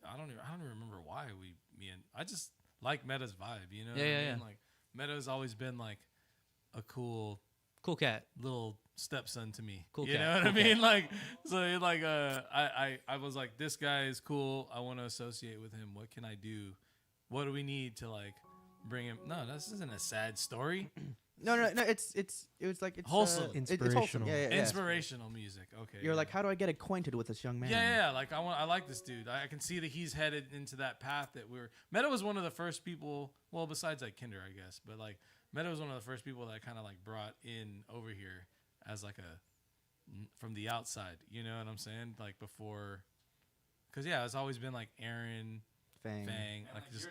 I don't even remember why I just like Meta's vibe, you know?
Yeah,
what I
yeah,
mean?
yeah.
Like Meta's always been like a cool
Cool cat.
little stepson to me.
Cool
you
cat,
know what
cool
I mean?
cat.
Like, so like, I was like, this guy is cool. I want to associate with him. What can I do? What do we need to like bring him? No, this isn't a sad story.
No. It was like it's
Wholesome.
It's wholesome.
Inspirational.
Yeah.
Inspirational music. Okay.
You're like, how do I get acquainted with this young man?
Yeah. Like I like this dude. I can see that he's headed into that path that Meta was one of the first people. Well, besides like Kinder, I guess, but like Meta was one of the first people that I kind of like brought in over here as like from the outside. You know what I'm saying? Like before, because it's always been like Aaron,
Fang.
like just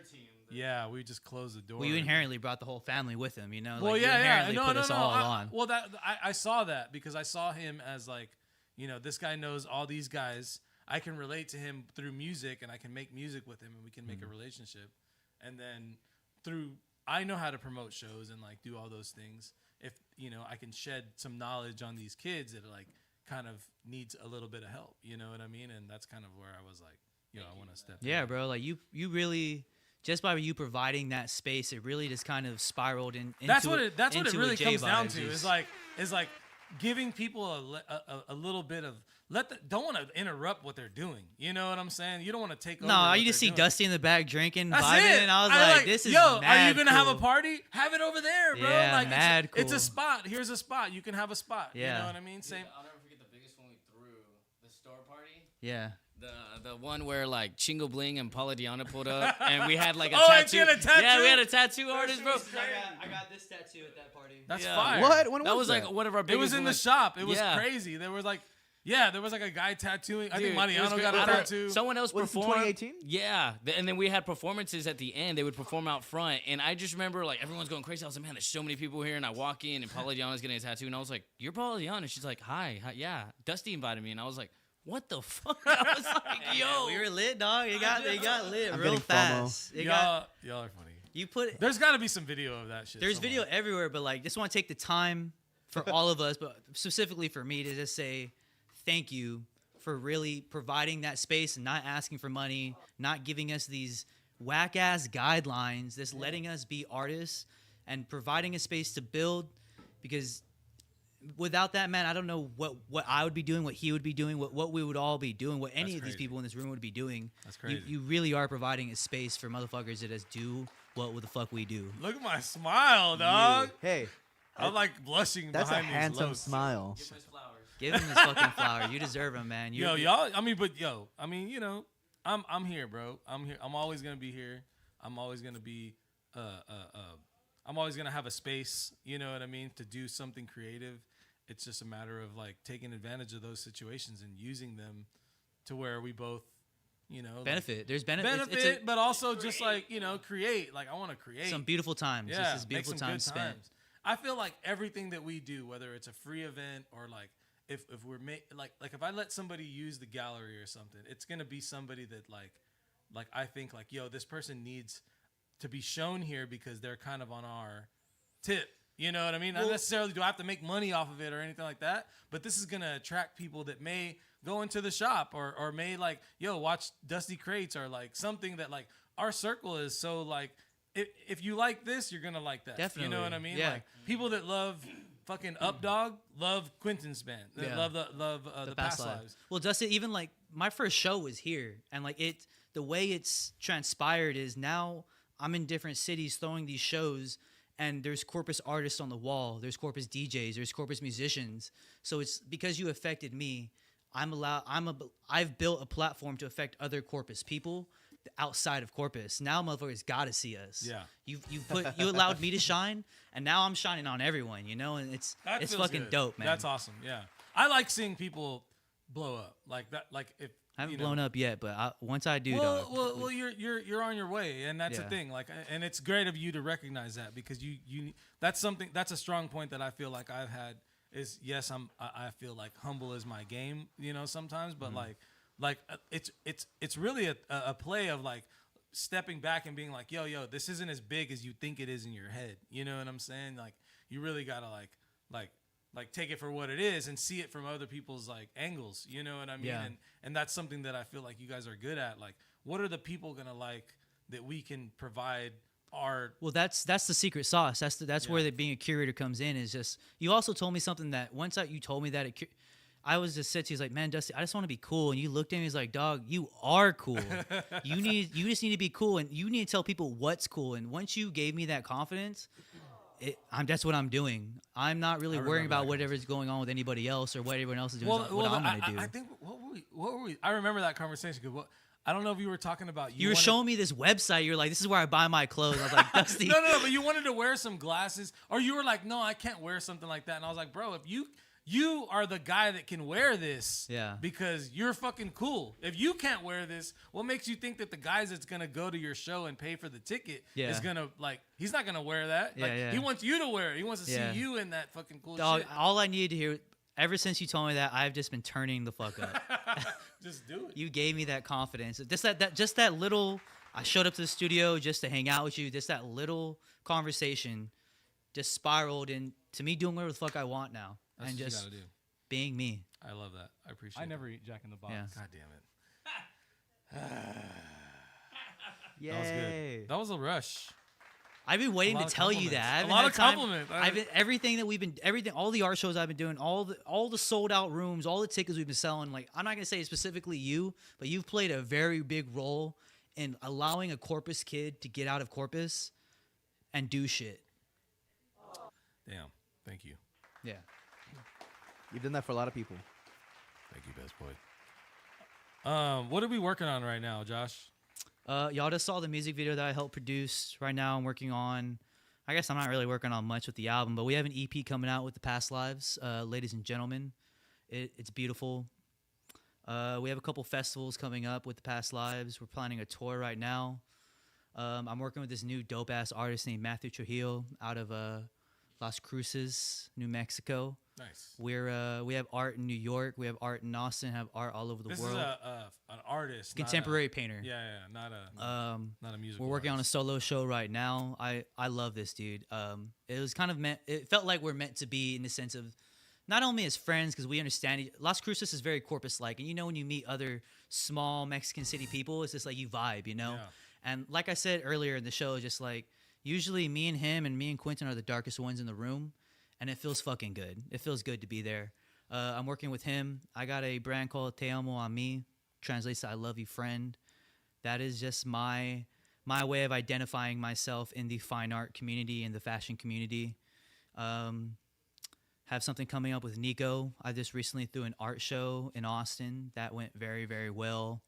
yeah, we just closed the door.
Well, you inherently brought the whole family with him, you know.
Well,
like, you inherently
no,
put us all on.
Well, I saw that because I saw him as like, this guy knows all these guys. I can relate to him through music, and I can make music with him, and we can make a relationship. And then I know how to promote shows and like do all those things. If I can shed some knowledge on these kids that like kind of needs a little bit of help. You know what I mean? And that's kind of where I was like, I want to step.
Yeah,
in.
bro. Like you really, just by you providing that space, it really just kind of spiraled into.
That's what it really
J
comes down
vibes
to. Is like giving people a little bit of don't want to interrupt what they're doing. You know what I'm saying? You don't want to take over.
No,
what
you just
they're
see
doing.
Dusty in the back drinking,
That's
vibing,
it.
and I was like, "This is
are
mad
you gonna have a
cool.
party? Have it over there, bro.
Yeah,
like
mad
it's a
cool.
spot. Here's a spot. You can have a spot.
Yeah.
You know what I mean? Same.
I'll never forget the biggest one we threw, the store party.
Yeah.
The one where like Chingo Bling and Paula Diana pulled up, and we had like a
Oh, and
tattoo.
she had a tattoo?
Yeah, we had a tattoo artist, bro.
I got this tattoo at that party.
That's
Yeah.
fire.
What? When
That
was
was like one of our
It
biggest.
was in the
ones.
shop. It was
Yeah.
crazy. There was like a guy tattooing. I think
Dude, it was
Mariano
great.
got a
I don't-
tattoo.
Someone else
Was this in
performed.
2018?
Yeah, and then we had performances at the end. They would perform out front, and I just remember like everyone's going crazy. I was like, man, there's so many people here, and I walk in, and Paula Diana's getting a tattoo, and I was like, you're Paula Diana? She's like, hi, yeah. Dusty invited me, and I was like, what the fuck? I was like, yo,
we were lit, dog. It got lit
I'm
real
getting FOMO.
fast. It got,
Y'all are funny.
you put
There's got to be some video of that shit.
There's
somewhere.
video everywhere, but like, just want to take the time for all of us, but specifically for me, to just say thank you for really providing that space and not asking for money, not giving us these whack ass guidelines, just letting us be artists and providing a space to build. Because without that, man, I don't know what I would be doing, what he would be doing, what we would all be doing, what any
That's
of these
crazy.
people in this room would be doing.
That's crazy.
You really are providing a space for motherfuckers that just do what the fuck we do.
Look at my smile, dog.
Hey,
I'm like blushing
that's a
behind these
handsome
looks.
smile.
Give him his flowers.
Give him this fucking flower. You deserve him, man.
Yo, y'all. I mean, I'm here, bro. I'm here. I'm always gonna be here. I'm always gonna be. I'm always gonna have a space. You know what I mean? To do something creative. It's just a matter of like taking advantage of those situations and using them to where we both,
benefit. There's benefit.
benefit, but also just like create. Like I want to create
Some beautiful times.
Yeah,
This is
make
beautiful
some
time
good
spent.
times. I feel like everything that we do, whether it's a free event or like if we're like if I let somebody use the gallery or something, it's gonna be somebody that like I think like, yo, this person needs to be shown here because they're kind of on our tip. You know what I mean? Not necessarily do I have to make money off of it or anything like that, but this is gonna attract people that may go into the shop or may like, yo, watch Dusty Crates or like something that like our circle is so like if you like this, you're gonna like that.
Definitely.
You know what I mean?
Yeah.
Like people that love fucking Updog love Quentin's band. They
Yeah.
love the past lives.
Well, Dustin, even like my first show was here, and like the way it's transpired is now I'm in different cities throwing these shows, and there's Corpus artists on the wall, there's Corpus DJs, there's Corpus musicians. So it's because you affected me, I've built a platform to affect other Corpus people outside of Corpus. Now motherfuckers gotta see us.
Yeah.
You allowed me to shine, and now I'm shining on everyone, and it's
That feels
fucking
good.
dope, man.
That's awesome. Yeah, I like seeing people blow up like that. Like if
I haven't blown up yet, but once I do,
well,
dog.
well, you're on your way, and that's the
Yeah.
thing. Like, and it's great of you to recognize that because you that's a strong point that I feel like I've had is yes, I feel like humble is my game, sometimes, but it's really a play of like stepping back and being like, yo, this isn't as big as you think it is in your head. You know what I'm saying? Like, you really gotta like take it for what it is and see it from other people's like angles. You know what I mean?
Yeah.
And that's something that I feel like you guys are good at. Like, what are the people gonna like that we can provide are.
Well, that's the secret sauce. That's where being a curator comes in. Is just you also told me something that once you told me that I was just said to you, like, man, Dusty, I just want to be cool. And you looked at me, he's like, dog, you are cool. You just need to be cool, and you need to tell people what's cool. And once you gave me that confidence, that's what I'm doing. I'm not really worrying about whatever's going on with anybody else or what everyone else is doing. What I'm gonna do.
I think what were we? I remember that conversation because I don't know if you were talking about
you were showing me this website. You're like, this is where I buy my clothes. I was like, Dusty.
No, but you wanted to wear some glasses, or you were like, no, I can't wear something like that. And I was like, bro, if you are the guy that can wear this, because you're fucking cool. If you can't wear this, what makes you think that the guys that's gonna go to your show and pay for the ticket is gonna he's not gonna wear that. He wants you to wear it. He wants to see you in that fucking cool
Dog,
shit.
all I needed to hear, ever since you told me that, I've just been turning the fuck up.
Just do it.
You gave me that confidence. Just that little. I showed up to the studio just to hang out with you. Just that little conversation, just spiraled into me doing whatever the fuck I want now.
That's
and
what
just
you gotta do.
Being me.
I love that. I appreciate it.
I never eat Jack in the Box.
Yeah.
God damn it.
Yay.
That was good. That was a rush.
I've been waiting to tell you that.
A lot of compliments.
All the art shows I've been doing, all the sold out rooms, all the tickets we've been selling. Like, I'm not gonna say specifically you, but you've played a very big role in allowing a Corpus kid to get out of Corpus and do shit.
Damn. Thank you.
Yeah.
You've done that for a lot of people.
Thank you, best boy. What are we working on right now, Josh?
Y'all just saw the music video that I helped produce. Right now I'm working on, I guess I'm not really working on much with the album, but we have an EP coming out with the Past Lives, ladies and gentlemen. It's beautiful. We have a couple festivals coming up with the Past Lives. We're planning a tour right now. I'm working with this new dope-ass artist named Matthew Trujillo out of Las Cruces, New Mexico.
Nice.
We have art in New York. We have art in Austin. Have art all over the world.
This is an artist,
contemporary painter.
Yeah, not a musical.
We're working on a solo show right now. I love this dude. It was kind of it felt like we're meant to be in the sense of not only as friends because we understand. Las Cruces is very Corpus-like, and you know when you meet other small Mexican city people, it's just like you vibe, you know.
Yeah.
And like I said earlier in the show, it's just like usually me and him and me and Quentin are the darkest ones in the room. And it feels fucking good. It feels good to be there. I'm working with him. I got a brand called Te Amo a Mi, translates to I love you, friend. That is just my way of identifying myself in the fine art community and the fashion community. Have something coming up with Nico. I just recently threw an art show in Austin. That went very, very well.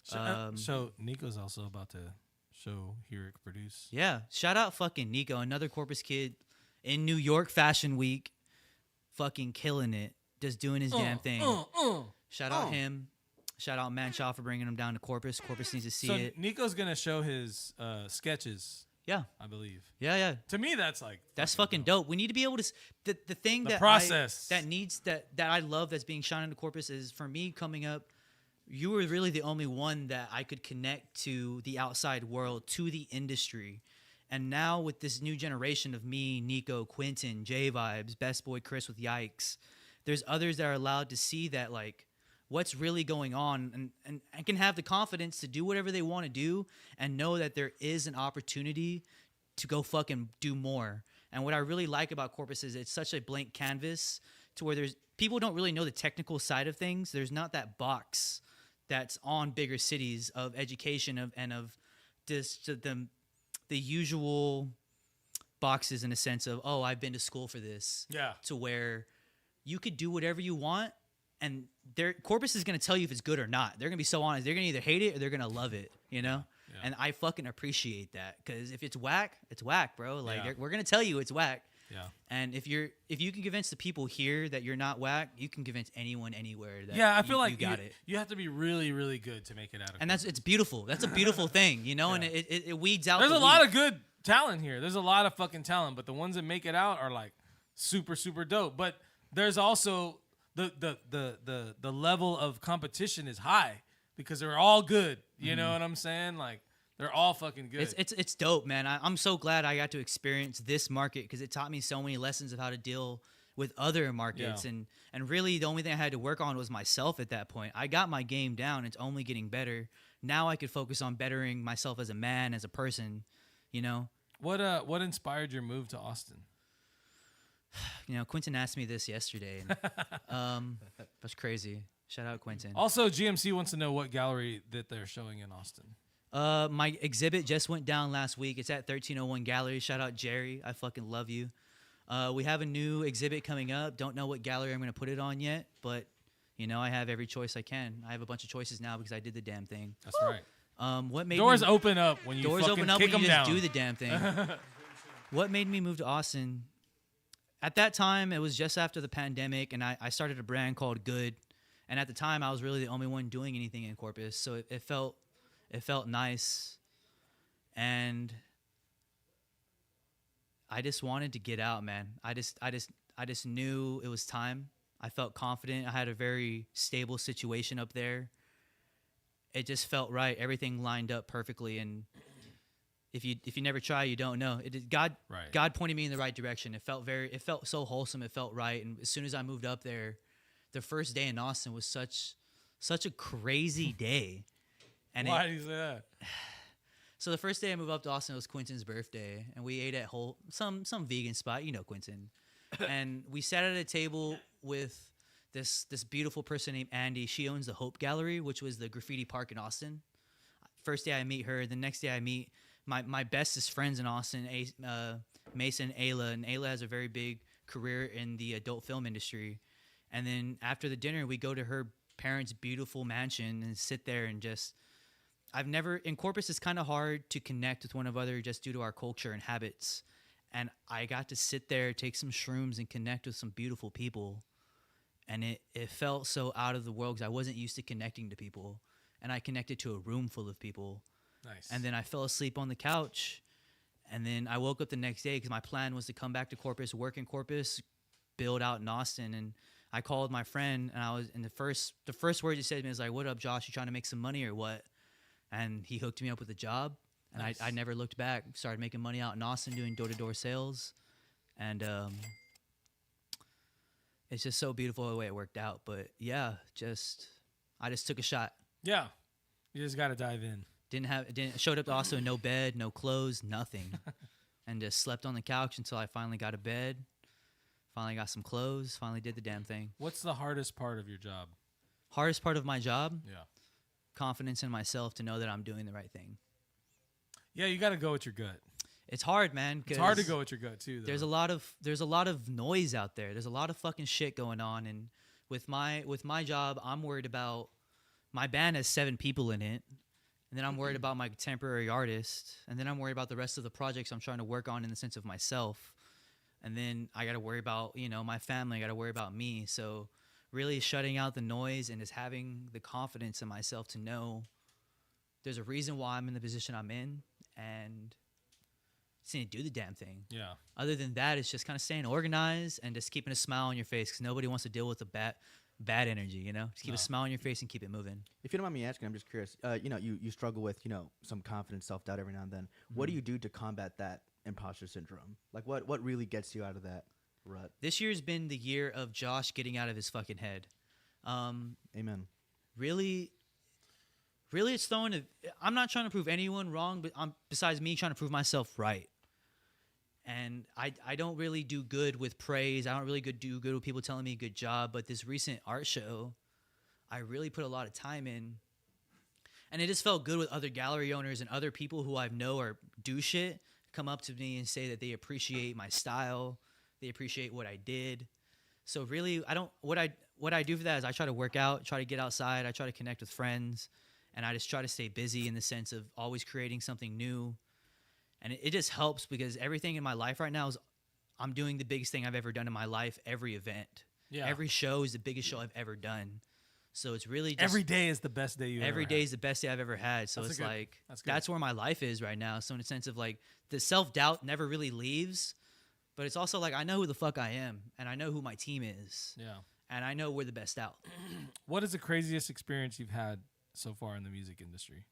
So Nico's also about to show Heurick produce.
Yeah. Shout out fucking Nico, another Corpus kid in New York Fashion Week, fucking killing it, just doing his damn thing. Shout out him. Shout out Manshaw for bringing him down to Corpus. Corpus needs to see it.
Nico's gonna show his sketches.
Yeah,
I believe.
Yeah.
To me, that's
fucking dope. We need to be able to the thing that
process
that I love that's being shown into Corpus is for me coming up. You were really the only one that I could connect to the outside world, to the industry. And now with this new generation of me, Nico, Quentin, J-Vibes, Best Boy Chris with Yikes, there's others that are allowed to see that, like, what's really going on and can have the confidence to do whatever they want to do and know that there is an opportunity to go fucking do more. And what I really like about Corpus is it's such a blank canvas to where people don't really know the technical side of things. There's not that box that's on bigger cities of education of the usual boxes in a sense of, oh, I've been to school for this.
Yeah.
To where you could do whatever you want, and Corpus is going to tell you if it's good or not. They're going to be so honest. They're going to either hate it or they're going to love it, you know? Yeah. And I fucking appreciate that because if it's whack, bro. Like, we're going to tell you it's whack.
Yeah.
And if you can convince the people here that you're not whack, you can convince anyone anywhere that
I feel like
you got it.
You have to be really, really good to make it out of.
And it's beautiful. That's a beautiful thing, you know. And it weeds out.
There's a lot of good talent here. There's a lot of fucking talent, but the ones that make it out are like super, super dope. But there's also the level of competition is high because they're all good. You know what I'm saying? Like. They're all fucking good.
It's dope, man. I'm so glad I got to experience this market because it taught me so many lessons of how to deal with other markets. And really the only thing I had to work on was myself at that point. I got my game down. It's only getting better. Now I could focus on bettering myself as a man, as a person, You know,
What inspired your move to Austin?
Quentin asked me this yesterday. And, that's crazy. Shout out Quentin.
Also, GMC wants to know what gallery that they're showing in Austin.
My exhibit just went down last week. It's at 1301 Gallery. Shout out Jerry. I fucking love you. We have a new exhibit coming up. Don't know what gallery I'm going to put it on yet, but I have every choice I can. I have a bunch of choices now because I did the damn thing.
That's right.
What made
doors
me,
open up when you
doors
fucking
open up
kick
when you
them
just
down.
do the damn thing. What made me move to Austin? At that time, it was just after the pandemic, and I started a brand called Good. And at the time, I was really the only one doing anything in Corpus, so it felt nice. And I just wanted to get out, man. I just knew it was time. I felt confident. I had a very stable situation up there. It just felt right. Everything lined up perfectly, and if you never try, you don't know. God pointed me in the right direction. It felt so wholesome. It felt right. And as soon as I moved up there, the first day in Austin was such a crazy day. And
Why do you say that?
So the first day I moved up to Austin was Quentin's birthday, and we ate at some vegan spot, Quentin, and we sat at a table with this beautiful person named Andy. She owns the Hope Gallery, which was the graffiti park in Austin. First day I meet her. The next day I meet my bestest friends in Austin, Mason, Ayla, and Ayla has a very big career in the adult film industry. And then after the dinner, we go to her parents' beautiful mansion and sit there and just. In Corpus, it's kind of hard to connect with one another just due to our culture and habits. And I got to sit there, take some shrooms, and connect with some beautiful people. And it felt so out of the world because I wasn't used to connecting to people. And I connected to a room full of people.
Nice.
And then I fell asleep on the couch. And then I woke up the next day because my plan was to come back to Corpus, work in Corpus, build out in Austin. And I called my friend, and the first word he said to me was like, "What up, Josh? You trying to make some money or what?" And he hooked me up with a job, and
Nice.
I never looked back. Started making money out in Austin doing door-to-door sales, and it's just so beautiful the way it worked out. But yeah, I just took a shot.
Yeah, you just got to dive in.
Showed up to Austin with no bed, no clothes, nothing, and just slept on the couch until I finally got a bed, finally got some clothes, finally did the damn thing.
What's the hardest part of your job?
Hardest part of my job?
Yeah.
Confidence in myself to know that I'm doing the right thing.
Yeah, you got to go with your gut.
It's hard, man.
It's hard to go with your gut too. Though.
There's a lot of noise out there. There's a lot of fucking shit going on, and with my job, I'm worried about my band has 7 people in it, and then I'm worried about my temporary artist, and then I'm worried about the rest of the projects I'm trying to work on in the sense of myself, and then I got to worry about my family. I got to worry about me. So. Really shutting out the noise and just having the confidence in myself to know there's a reason why I'm in the position I'm in, and just need to do the damn thing.
Yeah.
Other than that, it's just kind of staying organized and just keeping a smile on your face because nobody wants to deal with the bad energy, Just keep a smile on your face and keep it moving.
If you don't mind me asking, I'm just curious. You struggle with some confidence, self-doubt every now and then. What do you do to combat that imposter syndrome? Like what really gets you out of that rut?
This year's been the year of Josh getting out of his fucking head.
Amen.
Really, it's I'm not trying to prove anyone wrong, but besides me trying to prove myself right. And I don't really do good with praise. I don't really do good with people telling me good job. But this recent art show, I really put a lot of time in. And it just felt good with other gallery owners and other people who I know or do shit come up to me and say that they appreciate my style. They appreciate what I did. So really, what I do for that is I try to work out, try to get outside, I try to connect with friends, and I just try to stay busy in the sense of always creating something new. And it just helps because everything in my life right now is I'm doing the biggest thing I've ever done in my life, every event.
Yeah.
Every show is the biggest show I've ever done. So it's really just
every day is the best day
every day is the best day I've ever had. So it's like that's where my life is right now. So in a sense of like the self-doubt never really leaves. But it's also like I know who the fuck I am, and I know who my team is.
Yeah.
And I know we're the best out.
What is the craziest experience you've had so far in the music industry?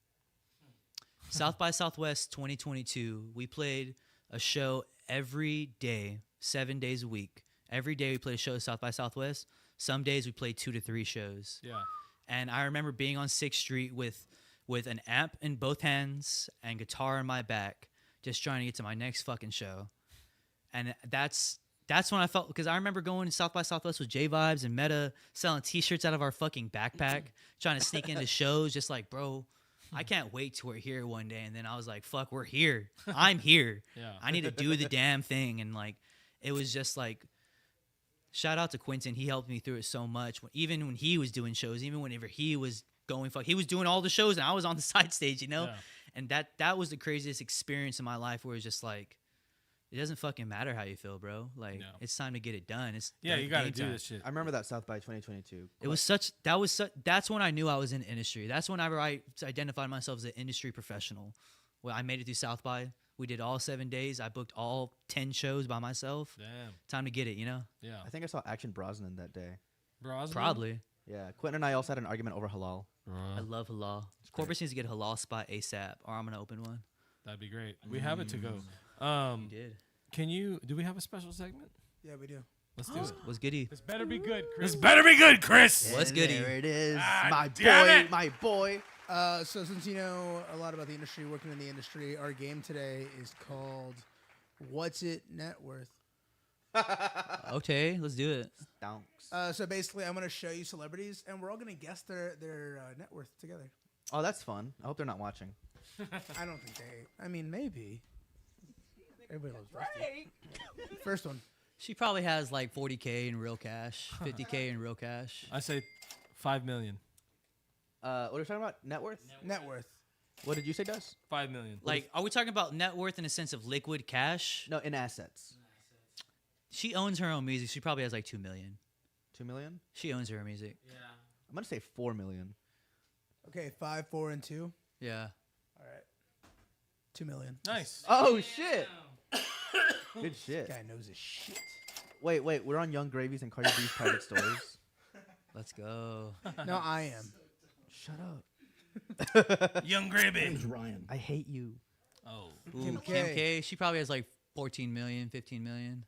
South by Southwest 2022. We played a show every day, 7 days a week. Every day we played a show at South by Southwest. Some days we played 2 to 3 shows.
Yeah.
And I remember being on 6th Street with an amp in both hands and guitar in my back, just trying to get to my next fucking show. And that's when I felt, because I remember going to South by Southwest with J Vibes and Meta, selling T-shirts out of our fucking backpack, trying to sneak into shows, just like, bro, I can't wait till we're here one day. And then I was like, fuck, we're here. I'm here.
Yeah.
I need to do the damn thing. And like, it was just like, shout out to Quentin. He helped me through it so much. Even when he was doing shows, even whenever he was going, he was doing all the shows and I was on the side stage, you know?
Yeah.
And that was the craziest experience in my life, where it's just like, it doesn't fucking matter how you feel, bro. Like, it's time to get it done. It's
Yeah,
done
you got to
game
do
time.
this shit.
I remember that South by 2022.
It was that's when I knew I was in the industry. That's whenever I identified myself as an industry professional. Well, I made it through South by. We did all 7 days. I booked all 10 shows by myself.
Damn.
Time to get it, you know?
Yeah.
I think I saw Action Brosnan that day.
Brosnan?
Probably.
Yeah, Quentin and I also had an argument over halal.
I love halal. Corpus needs to get a halal spot ASAP, or I'm going to open one.
That'd be great. We have it to go.
You did.
Do we have a special segment?
Yeah, we do.
Let's do it.
What's goody?
This better be good, Chris. This better be good, Chris.
What's goody?
There it is.
Ah,
my
damn
boy.
it.
My boy.
So since you know a lot about the industry, working in the industry, our game today is called What's It Net Worth?
Okay, let's do it.
Stonks.
So basically, I'm going to show you celebrities, and we're all going to guess their net worth together.
Oh, that's fun. I hope they're not watching.
I don't think they. I mean, maybe. Everybody loves Rusty. First one.
She probably has like 40K in real cash, 50K in real cash.
I say 5 million.
What are we talking about? Net worth?
Net worth.
What did you say, Dust?
5 million.
Like, are we talking about net worth in a sense of liquid cash?
No, in assets.
She owns her own music. She probably has like 2 million.
2 million?
She owns her own music.
Yeah.
I'm going to say 4 million.
Okay, 5, 4, and 2.
Yeah.
All right. 2 million.
Nice.
Oh, shit. Good shit.
Guy knows his shit.
Wait. We're on Young Gravy's and Cardi B's private stores.
Let's go.
No, I am.
Shut up.
Young Gravy.
Name's Ryan.
I hate you.
Oh.
Ooh,
Kim
Kim
K.
K. She probably has like 14 million, 15 million.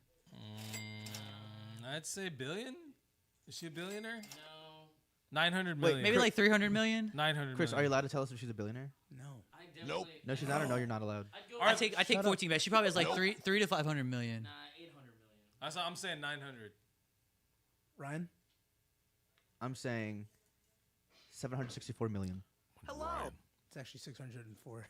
I'd say billion. Is she a billionaire?
No.
900
Wait,
million.
Maybe like 300 million.
900
Chris, are you
million.
allowed to tell us if she's a billionaire?
No.
I definitely.
No, she's not, or no, you're not allowed.
I'd go
I take
Shut
14 back. She probably has like three to 500 million.
Nah, 800 million.
I'm saying 900.
Ryan?
I'm saying 764 million.
It's actually 604.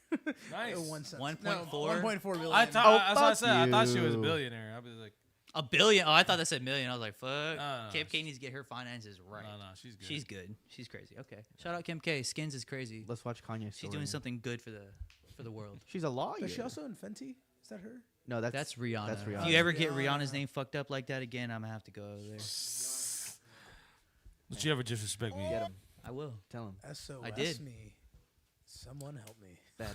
Nice.
1 cent.
1.4?
No, 1.4 billion.
I thought, that's what I
fuck
said. I thought she was a
you.
billionaire. I was like,
A billion? Oh, I thought that said million. I was like, fuck.
No,
Kim K needs to get her finances right.
no, she's good.
She's good. She's crazy. Okay. Shout out Kim K. Skins is crazy.
Let's watch Kanye.
She's doing something good for the world.
She's a lawyer.
Is she also in Fenty? Is that her?
No,
That's Rihanna.
That's Rihanna.
If you ever get
Rihanna.
Rihanna's name fucked up like that again, I'm gonna have to go over there.
Don't you ever disrespect me?
Get him.
I will.
Tell him.
SOS
I did.
me. Someone help me.
Bad.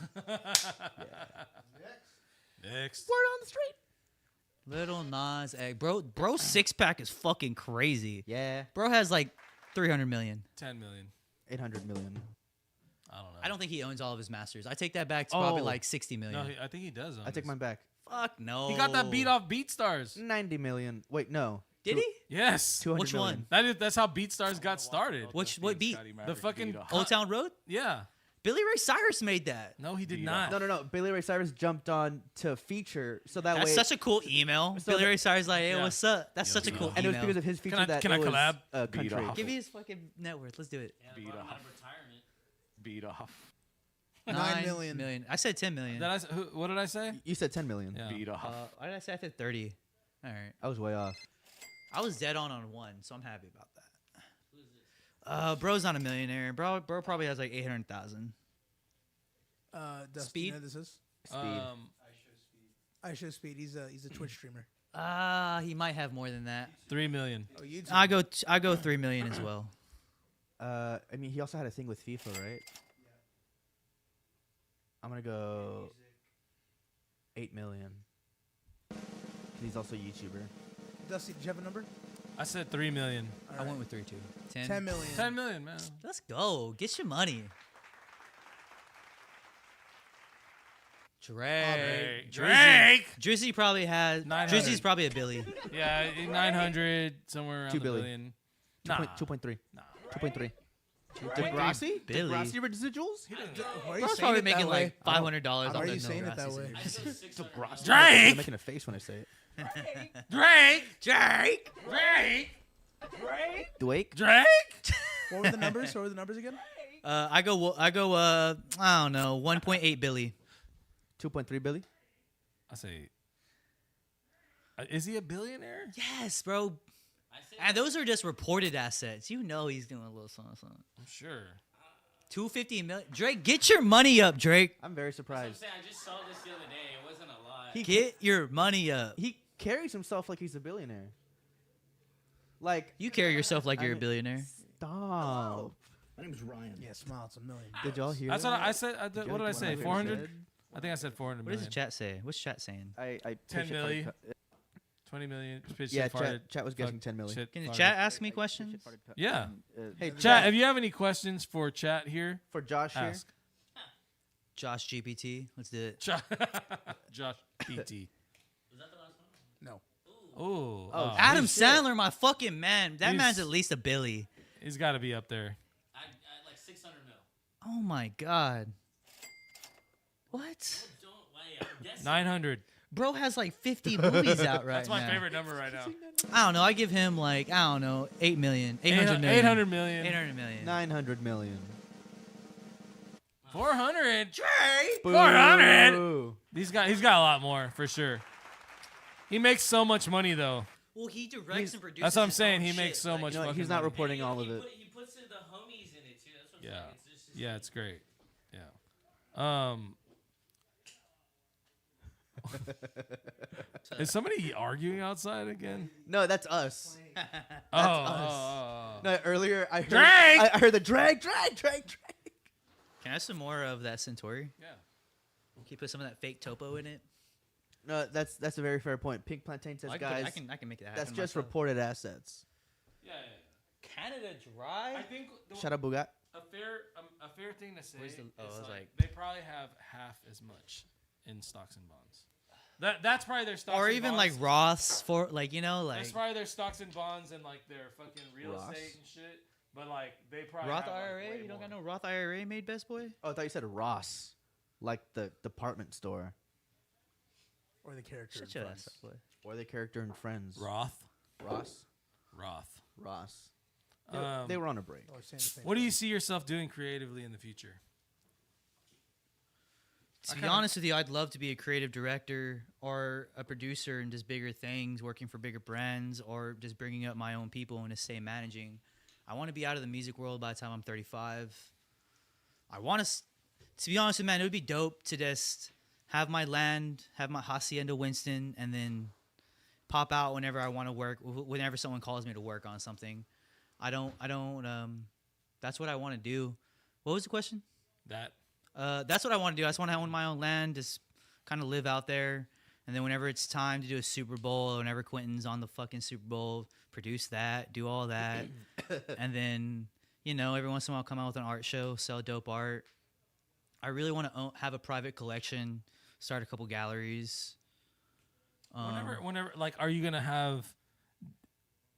Next.
Word on the street.
Little Nas X. Bro, six pack is fucking crazy.
Yeah.
Bro has like 300 million.
10 million.
800 million.
I don't know.
I don't think he owns all of his masters. I take that back to probably
Oh.
like 60 million.
No, I think he does. Own
I take
this.
mine back.
Fuck no.
He got that beat off BeatStars.
90 million. Wait, no.
Did he?
Yes.
200
Which
million.
one?
That's how BeatStars got started.
What beat?
The fucking
Old Town Road?
Yeah.
Billy Ray Cyrus made that.
No, he did not.
No. Billy Ray Cyrus jumped on to feature, so that
That's
way.
such a cool email.
So
Billy
the-
Ray Cyrus like, hey,
Yeah.
what's up? That's such a cool
and it was
email.
because of his feature
I-
that
can
it
I
was
collab?
country.
off.
Give me his fucking net worth. Let's do it.
Yeah,
Beat
bought him out
off.
of retirement.
Beat off.
9 million.
I said 10 million.
What did I say?
You said 10 million.
Yeah.
Beat off.
Why did I say I said 30? All right.
I was way off.
I was dead on one, so I'm happy about that. Bro's not a millionaire. Bro probably has like 800,000.
Dustin,
Speed?
you know who this is?
Speed.
I show Speed. He's a Twitch streamer.
He might have more than that.
3 million.
Oh, YouTube.
I go 3 million as well.
I mean, he also had a thing with FIFA, right? I'm gonna go 8 million. He's also a YouTuber.
Dusty, did you have a number?
I said 3 million.
All
I
right.
went with 3 too. 10.
10 million.
10 million, man.
Let's go. Get your money. Drake.
Drake.
Drizzy probably has.
900.
Drizzy's probably a Billy.
Yeah, 900, somewhere around
2
a
billion.
billion.
2.3.
Nah.
2.3. Degrassi?
Billy.
Degrassi residuals?
Why are you
Bro's
saying
probably
it that
making
way?
like $500
Why
off
are
the
you saying it that
Degrassi
way?
scissors.
I'm making a face when I say it.
Drake.
Drake?
What were the numbers? What were the numbers again?
I go, I don't know, 1.8 Billy.
2.3 Billy?
I say, is he a billionaire?
Yes, bro. And those are just reported assets. You know he's doing a little something.
I'm sure.
250 million. Drake, get your money up, Drake.
I'm very surprised.
I just saw this the other day. It wasn't a lot.
Get your money up.
He carries himself like he's a billionaire. Like,
You carry yourself like you're a billionaire.
stop.
My name's Ryan.
Yeah, smile. It's $1 million.
Did y'all hear
That's
that?
what I said. What did I say? 400? I think I said 400
What does
million.
the chat say? What's chat saying?
I
10
shit
million.
farted.
20 million. Shit
Yeah,
farted,
chat was guessing
fuck,
10 million.
shit
Can the
farted.
chat ask me questions?
Yeah.
Hey,
Chat, if you have any questions for chat here,
for Josh here.
ask.
Josh GPT. Let's do it.
Josh PT.
No.
Ooh.
Adam
he's-
Sandler, my fucking man. That
He's-
man's at least a Billy.
He's got to be up there.
I like 600 mil.
Oh my god. What?
Don't wait. I'm guessing.
900.
Bro has like 50 movies out right
That's my
now.
favorite number right now.
I don't know. I give him like, I don't know, 8 million. 800 million.
800 million.
800 million.
900 million.
400. Drake.
Boo.
400. He's got a lot more for sure. He makes so much money though.
Well, he directs and produces.
That's what I'm
his
saying.
own
He
shit.
makes so
Like,
much.
No,
fucking
he's not
money.
reporting all of it.
He puts the homies in it too. That's what I'm
Yeah.
saying. It's just
Yeah, it's great. Yeah. Is somebody arguing outside again?
No, that's us.
Oh.
No, earlier I heard
Drake!
I heard the drag.
Can I have some more of that Centauri?
Yeah.
Can you put some of that fake topo in it?
No, that's a very fair point. Pink Plantain says,
I
guys,
can make that happen.
that's just
myself.
reported assets.
Yeah.
Canada Dry.
I think
Shout out Bugat.
a fair thing to say
Where's the- oh,
is
I was
like,
like-
they probably have half as much in stocks and bonds. That's probably their stocks
Or
and
even
bonds.
like Roths for like like
That's probably their stocks and bonds and like their fucking real
Roths?
estate and shit. But like they probably
Roth
have, like,
IRA.
way
You don't got
more.
no Roth IRA made, best boy.
Oh, I thought you said Ross, like the department store,
Or the character.
Shut
in
your ass
Friends.
up, boy.
or the character in Friends.
Roth.
Ross.
Roth.
They were on a break.
Oh, we're saying the same
What do
thing.
you see yourself doing creatively in the future?
To be honest with you, I'd love to be a creative director or a producer and just bigger things, working for bigger brands, or just bringing up my own people and just say managing. I want to be out of the music world by the time I'm 35. I want to be honest with you, man, it would be dope to just have my land, have my hacienda Winston, and then pop out whenever I want to work, whenever someone calls me to work on something. That's what I want to do. What was the question? That's what I want to do. I just want to own my own land, just kind of live out there. And then whenever it's time to do a Super Bowl, or whenever Quentin's on the fucking Super Bowl, produce that, do all that. And then, every once in a while come out with an art show, sell dope art. I really want to have a private collection, start a couple galleries.
Whenever, like, are you gonna have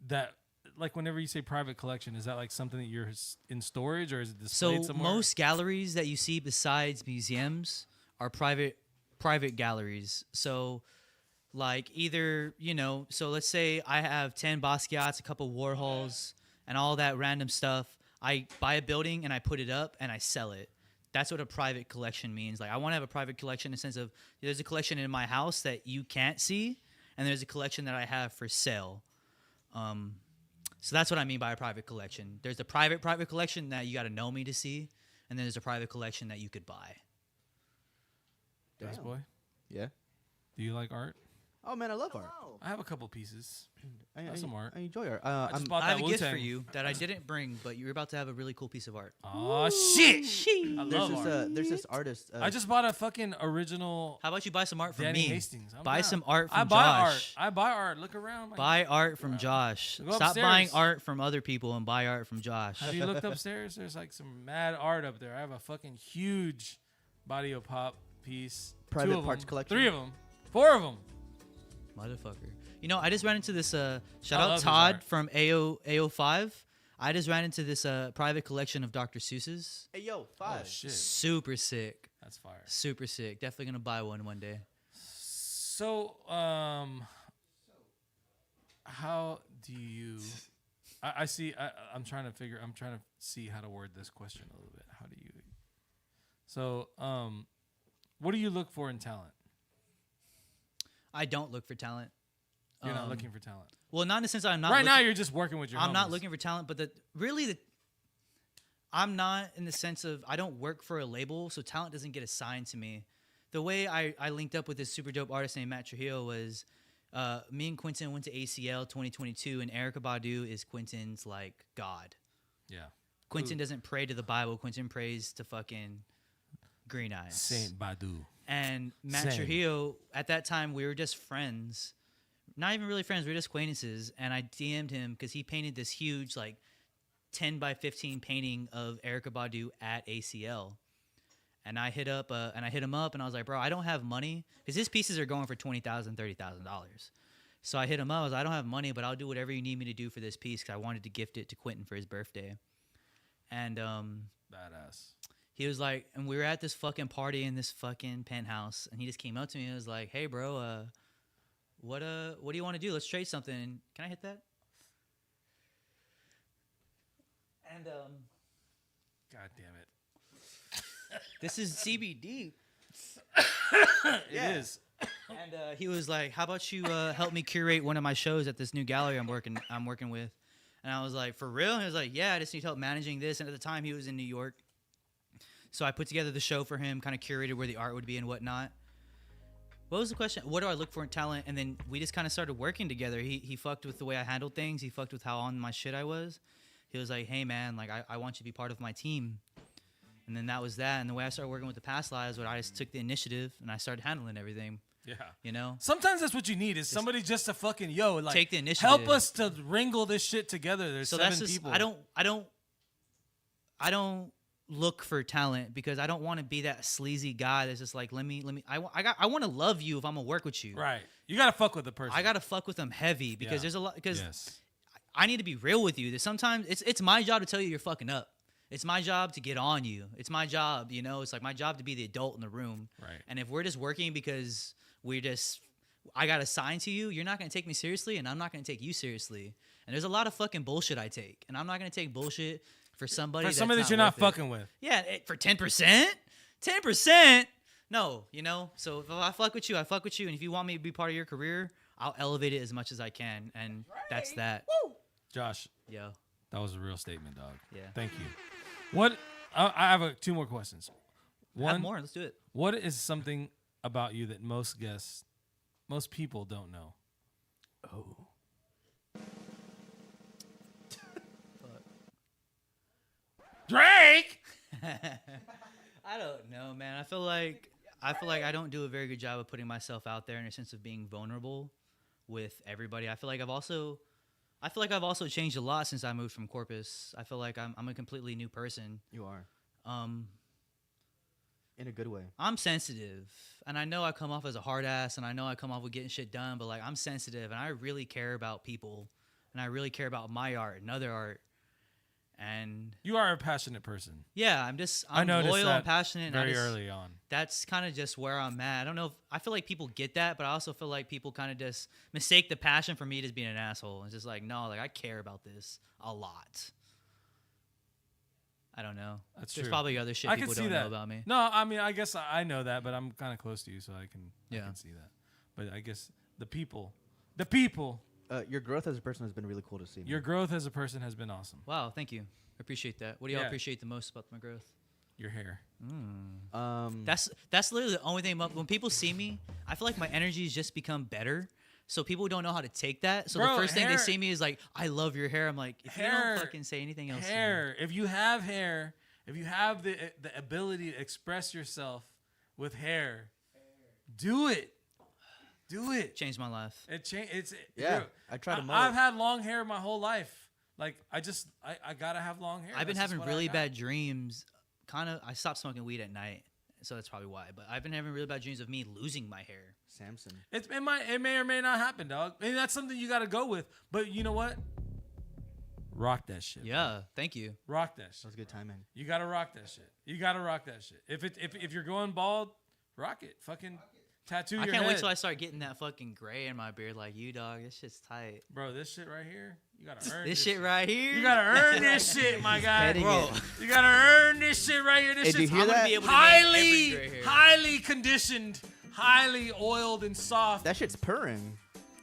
that? Like, whenever you say private collection, is that like something that you're in storage, or is it displayed
So
somewhere?
most galleries that you see besides museums are private galleries. So like either, so let's say I have 10 Basquiat's, a couple Warhols, and all that random stuff. I buy a building and I put it up and I sell it. That's what a private collection means. Like I want to have a private collection in the sense of there's a collection in my house that you can't see, and there's a collection that I have for sale. So that's what I mean by a private collection. There's a private collection that you got to know me to see, and then there's a private collection that you could buy.
Yes, boy.
Yeah.
Do you like art?
Oh man, I love art.
I have a couple pieces.
I
Have some art.
I enjoy art.
I just bought
I
that
have a gift
Wu-Tang.
for you that I didn't bring, but you're about to have a really cool piece of art.
Oh shit! I
There's
love art.
there's this artist.
I just bought a fucking original.
How about you buy some art from
Danny
me?
Hastings. I'm
Buy
down.
some art from
I buy
Josh.
art. I buy art. Look around.
Buy art from Josh.
Go
Stop buying
upstairs.
art from other people and buy art from Josh.
Have you looked upstairs? There's like some mad art up there. I have a fucking huge body of pop piece.
Private
2 of
parts
them,
collection?
3 of them. 4 of them.
Motherfucker. I just ran into this shout
I
out
love his
Todd
art.
from AO5. I just ran into this private collection of Dr. Seuss's.
Hey, yo, 5.
Oh shit,
Super sick.
that's fire.
Super sick. Definitely gonna buy one day.
So, how do you? I see. I'm trying to see how to word this question a little bit. How do you? So, what do you look for in talent?
I don't look for talent.
You're not looking for talent.
Well, not in the sense I'm not.
Right now, you're just working with your.
I'm not
homies.
looking for talent, but I'm not in the sense of I don't work for a label, so talent doesn't get assigned to me. The way I linked up with this super dope artist named Matt Trujillo was me and Quentin went to ACL 2022, and Erykah Badu is Quentin's like god.
Yeah.
Quentin doesn't pray to the Bible. Quentin prays to fucking Green Eyes.
Saint Badu.
And Matt
Same.
Trujillo, at that time, we were just friends. Not even really friends. We were just acquaintances. And I DM'd him because he painted this huge, like, 10 by 15 painting of Erykah Badu at ACL. And I hit him up, and I was like, bro, I don't have money. Because his pieces are going for $20,000, $30,000. So I hit him up. I was like, I don't have money, but I'll do whatever you need me to do for this piece because I wanted to gift it to Quentin for his birthday. And
badass.
he was like, and we were at this fucking party in this fucking penthouse, and he just came up to me and was like, hey, bro, what do you want to do? Let's trade something. Can I hit that? And
God damn it.
this is CBD.
It is.
And he was like, how about you help me curate one of my shows at this new gallery I'm working with? And I was like, for real? And he was like, yeah, I just need help managing this. And at the time, he was in New York. So I put together the show for him, kind of curated where the art would be and whatnot. What was the question? What do I look for in talent? And then we just kind of started working together. He fucked with the way I handled things. He fucked with how on my shit I was. He was like, hey, man, like I want you to be part of my team. And then that was that. And the way I started working with the Past Lives, I just took the initiative and I started handling everything.
Yeah.
You know?
Sometimes that's what you need is somebody just to fucking like
take the initiative.
Help us to wrangle this shit together. There's
So
7
that's just,
people.
I don't look for talent because I don't want to be that sleazy guy that's just like, I want to love you if I'm gonna work with you.
Right. You gotta fuck with the person.
I gotta fuck with them heavy because
Yeah.
there's a lot because
Yes.
I need to be real with you. There's sometimes it's my job to tell you you're fucking up. It's my job to get on you. It's my job, you know. It's like my job to be the adult in the room.
Right.
And if we're just working because I got assigned to you, you're not gonna take me seriously, and I'm not gonna take you seriously. And there's a lot of fucking bullshit I take, and I'm not gonna take bullshit for somebody
that you're not fucking with.
Yeah, for 10%, 10%. No, you know. So if I fuck with you, I fuck with you, and if you want me to be part of your career, I'll elevate it as much as I can, and that's that.
Woo!
Josh.
Yo.
That was a real statement, dog.
Yeah.
Thank you. What? I have 2 more questions.
Have more. Let's do it.
What is something about you that most people don't know?
Oh.
Drake.
I don't know, man. I feel like I don't do a very good job of putting myself out there in a sense of being vulnerable with everybody. I feel like I've also changed a lot since I moved from Corpus. I feel like I'm a completely new person.
You are. In a good way.
I'm sensitive, and I know I come off as a hard ass, and I know I come off with getting shit done, but like I'm sensitive, and I really care about people, and I really care about my art and other art. And
you are a passionate person.
Yeah, I'm loyal and passionate.
Very early on.
That's kind of just where I'm at. I don't know. I feel like people get that, but I also feel like people kind of just mistake the passion for me as being an asshole. It's just like, no, like I care about this a lot. I don't know.
That's
There's
true.
probably other shit people don't know about me.
No, I mean, I guess I know that, but I'm kind of close to you, so I can see that. But I guess the people.
Your growth as a person has been really cool to see.
Your growth as a person has been awesome.
Wow, thank you. I appreciate that. What do y'all appreciate the most about my growth?
Your hair.
That's literally the only thing about when people see me, I feel like my energy's just become better. So people don't know how to take that. So
Bro,
the first thing they see me is like, I love your hair. I'm like, if you don't fucking say anything else.
Hair. If you have hair, if you have the ability to express yourself with hair, do it. Do it.
Changed my life.
I tried to mow
I've
it.
had long hair my whole life. Like I gotta have long hair.
I've been
That's just
having
what
really
I got.
bad dreams. I stopped smoking weed at night, so that's probably why. But I've been having really bad dreams of me losing my hair.
Samson.
It may or may not happen, dog. Maybe that's something you gotta go with. But you know what? rock that shit.
Yeah, thank you.
Rock that shit.
That was good timing.
You gotta rock that shit. You gotta rock that shit. If you're going bald, rock it. Fucking tattoo your
I can't
head.
wait till I start getting that fucking gray in my beard like you, dog. This shit's tight.
Bro, this shit right here, you gotta earn
This shit right here.
You gotta earn this shit, my guy.
heading
Bro,
it.
you gotta earn this shit right here. This
Hey, do you
shit's
hear that?
be able to name every gray hair.
highly conditioned, highly oiled and soft.
That shit's purring.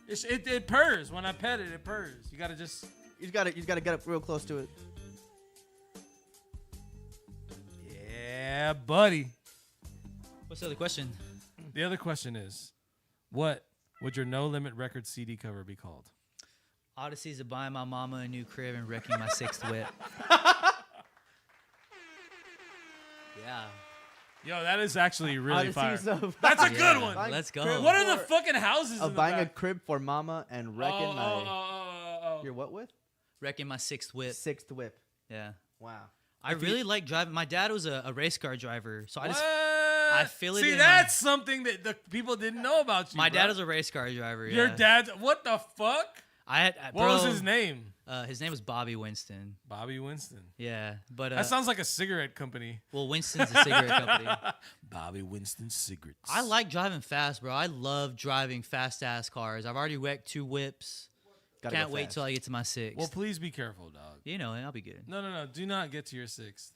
It purrs when I pet it. It purrs. You gotta just.
You gotta get up real close to it.
Yeah, buddy.
What's the other question?
The other question is, what would your No Limit Records CD cover be called?
Odysseys of buying my mama a new crib and wrecking my sixth whip. Yeah.
Yo, that is actually really fire.
Odysseys of-
That's a
Yeah,
good one.
let's go.
Crib
What are the
for-
fucking houses
Of
in the
buying a
back?
crib for mama and wrecking my.
Oh.
Your what with?
Wrecking my sixth whip.
Sixth whip.
Yeah.
Wow.
I really like driving. My dad was a race car driver, so I just
I
feel it
See,
in
that's something that the people didn't know about you.
my
bro.
dad was a race car driver.
Your
yeah.
dad's. What the fuck?
I had.
What was
bro,
his name?
His name was Bobby Winston.
Bobby Winston.
Yeah, but
That sounds like a cigarette company.
well, Winston's a cigarette company.
Bobby Winston Cigarettes.
I like driving fast, bro. I love driving fast ass cars. I've already wrecked 2 whips.
Gotta
Can't
go
wait
fast.
till I get to my 6th.
Well, please be careful, dog.
you know, I'll be good.
No. Do not get to your 6th.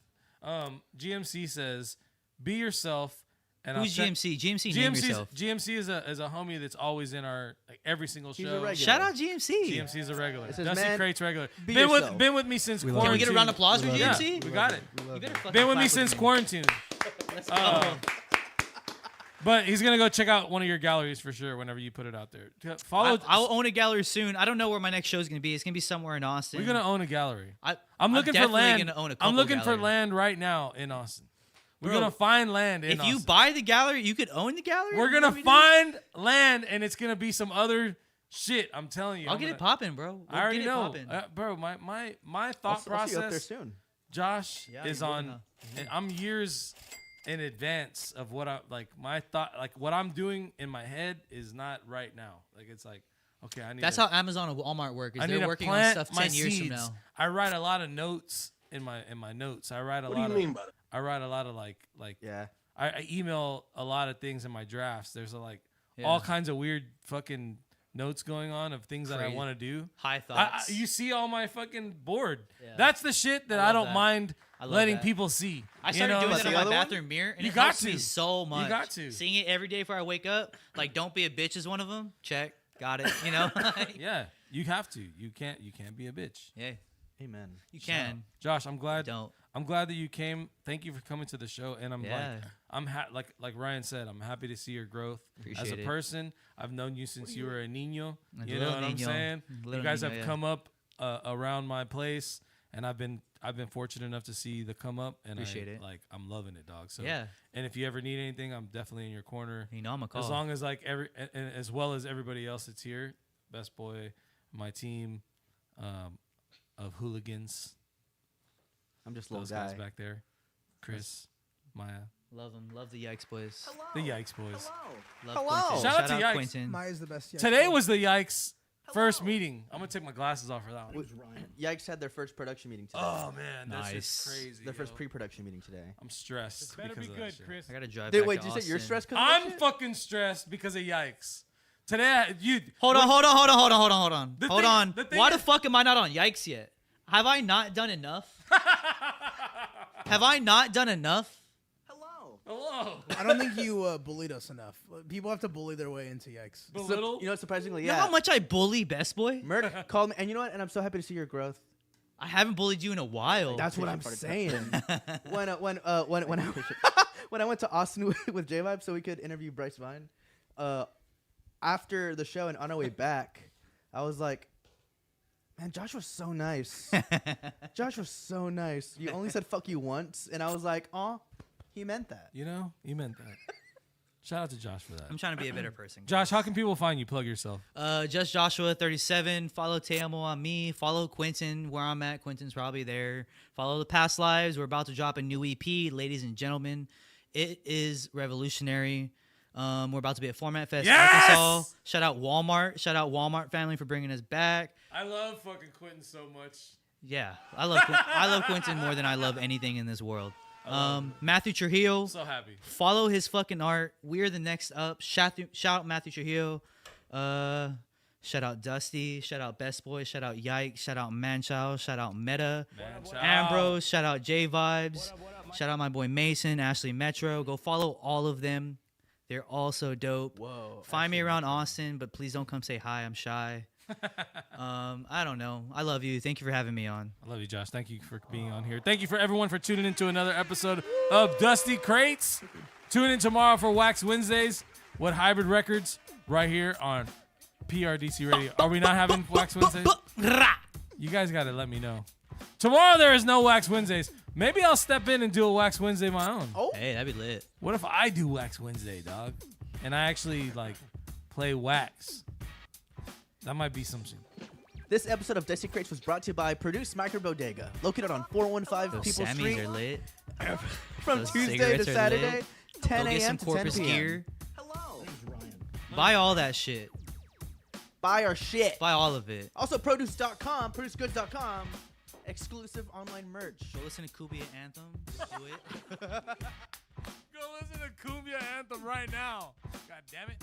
GMC says, be yourself. And
Who's
I'll check-
GMC? GMC, name yourself.
GMC is a homie that's always in our every single
He's a
show.
regular.
Shout out GMC.
GMC is a regular.
It says,
Dusty
"Man,
Crate's regular.
be
Been
yourself."
with me since quarantine.
Can we get a round of applause for
Yeah,
GMC?
we got it.
You better fucking
Been with me
clap
since quarantine.
Let's go.
But he's gonna go check out one of your galleries for sure whenever you put it out there. Follow.
I'll own a gallery soon. I don't know where my next show is gonna be. It's gonna be somewhere in Austin.
We're gonna own a gallery.
I'm
looking for
definitely
land.
gonna own a
I'm
couple
looking for
galleries.
land right now in Austin. We're
Bro,
gonna find land in
If
Austin.
you buy the gallery, you could own the gallery.
We're
You know
gonna
what I mean?
find land, and it's gonna be some other shit. I'm telling you.
I'll
I'm
get
gonna-
it popping, bro. We'll
I already
get it
know,
popping.
bro. My thought
I'll see
process.
you up there soon.
Josh
Yeah,
is
you will
on.
now.
and I'm years in advance of what I like. My thought, like what I'm doing in my head, is not right now. Like it's like, okay, I need.
That's
to,
how Amazon and Walmart work. Is
I need
they're
to
working on
plant
stuff
my
10 years from
seeds.
now.
I write a lot of notes in my notes. I write a
What do
lot.
you
of,
mean by that?
I write a lot of like
Yeah.
I email a lot of things in my drafts. There's
Yeah.
all kinds of weird fucking notes going on of things that I
Crazy.
want to do.
High thoughts.
You see all my fucking board.
Yeah.
That's the shit that
I
I,
love
don't
that.
mind
I love
letting
that.
people see.
I
You
started
know?
doing
But
that
the
in my
other one?
bathroom mirror, and
You
it
got
helps me
to.
so much.
got to.
Seeing it every day before I wake up, like don't be a bitch is one of them. Check, got it. You know.
Yeah, you have to. You can't be a bitch.
Yeah,
Amen.
you can.
Josh, I'm glad.
Don't.
I'm glad that you came. Thank you for coming to the show. And I'm
Yeah.
like Ryan said, I'm happy to see your growth as
Appreciate
a
it.
person. I've known you since you were a niño.
A
You know
little
what I'm
niño.
saying?
Little
You guys
niño,
have
yeah.
come up around my place, and I've been fortunate enough to see the come up, and
Appreciate it.
Like I'm loving it, dog. So
Yeah.
And if you ever need anything, I'm definitely in your corner.
You know I'm a call.
As long as like and as well as everybody else that's here, Best Boy, my team of hooligans.
I'm just a little
Those
guy.
guys back there, Chris, Maya,
Love them. Love the Yikes boys.
the Yikes boys.
Love
Hello.
Quentin.
Shout out to Yikes.
Quentin.
Maya's the best.
Today was the Yikes first meeting. I'm gonna take my glasses off for that one.
Yikes had their first production meeting today.
Oh man, that's
Nice.
just crazy.
Their first
yo.
pre-production meeting today.
I'm stressed.
Better
because
be
of that
good,
shit.
Chris.
I gotta drive.
Dude,
back
wait,
to
did you say you're
Austin.
stressed? 'Cause of that
I'm
shit?
fucking stressed because of Yikes. Today,
Hold on. Hold on.
The
Hold
thing-
on.
the thing
Why
is-
the fuck am I not on Yikes yet? Have I not done enough? Have I not done enough?
Hello.
I don't think you bullied us enough. People have to bully their way into Yikes.
Belittle.
You know, surprisingly,
You know
yeah.
how much I bully Best Boy?
Merc called me, and you know what? And I'm so happy to see your growth.
I haven't bullied you in a while.
That's what I'm saying. when I when I went to Austin with J Vibe so we could interview Bryce Vine, after the show and on our way back, I was like, man, Josh was so nice. Josh was so nice. You only said fuck you once, and I was like, aw, he meant that.
You know, you meant that. Shout out to Josh for that.
I'm trying to be a better person.
Josh, how can people find you? Plug yourself.
Just Joshua 37. Follow Teamo on me. Follow Quentin where I'm at. Quentin's probably there. Follow the Past Lives. We're about to drop a new EP, ladies and gentlemen. It is revolutionary. We're about to be at Format Fest
Yes!
Arkansas. Shout out Walmart. Shout out Walmart family for bringing us back.
I love fucking Quentin so much.
Yeah, I love Quentin more than I love anything in this world. Matthew Trujillo.
So happy.
Follow his fucking art. We're the next up. Shout out Matthew Trujillo. Shout out Dusty. Shout out Best Boy. Shout out Yike. Shout out Manchow. Shout out Meta. Ambrose. Shout out J Vibes. Shout out my boy Mason. Ashley Metro. Go follow all of them. They're all so dope.
Whoa.
Find me around Austin, but please don't come say hi. I'm shy. I don't know. I love you. Thank you for having me on.
I love you, Josh. Thank you for being on here. Thank you for everyone for tuning into another episode of Dusty Crates. Tune in tomorrow for Wax Wednesdays with Hybrid Records right here on PRDC Radio. Are we not having Wax Wednesdays? You guys got to let me know. Tomorrow there is no Wax Wednesdays. Maybe I'll step in and do a Wax Wednesday of my own.
Oh,
hey, that'd be lit.
What if I do Wax Wednesday, dog? And I actually like play wax. That might be some shit.
This episode of Dusty Crates was brought to you by Produce Micro Bodega, located on 415
Those
People
Sammys
Street.
are lit.
From
Those
Tuesday
cigarettes
to
are
Saturday,
lit.
10
Go get
a.m.
some
to 10
Corpus
p.m.
gear.
Hello.
Buy all that shit.
Buy our shit.
Buy all of it.
Also, produce.com, producegoods.com, exclusive online merch.
Go listen to Kumbia Anthem. Do it.
Go listen to Cumbia Anthem right now. God damn it.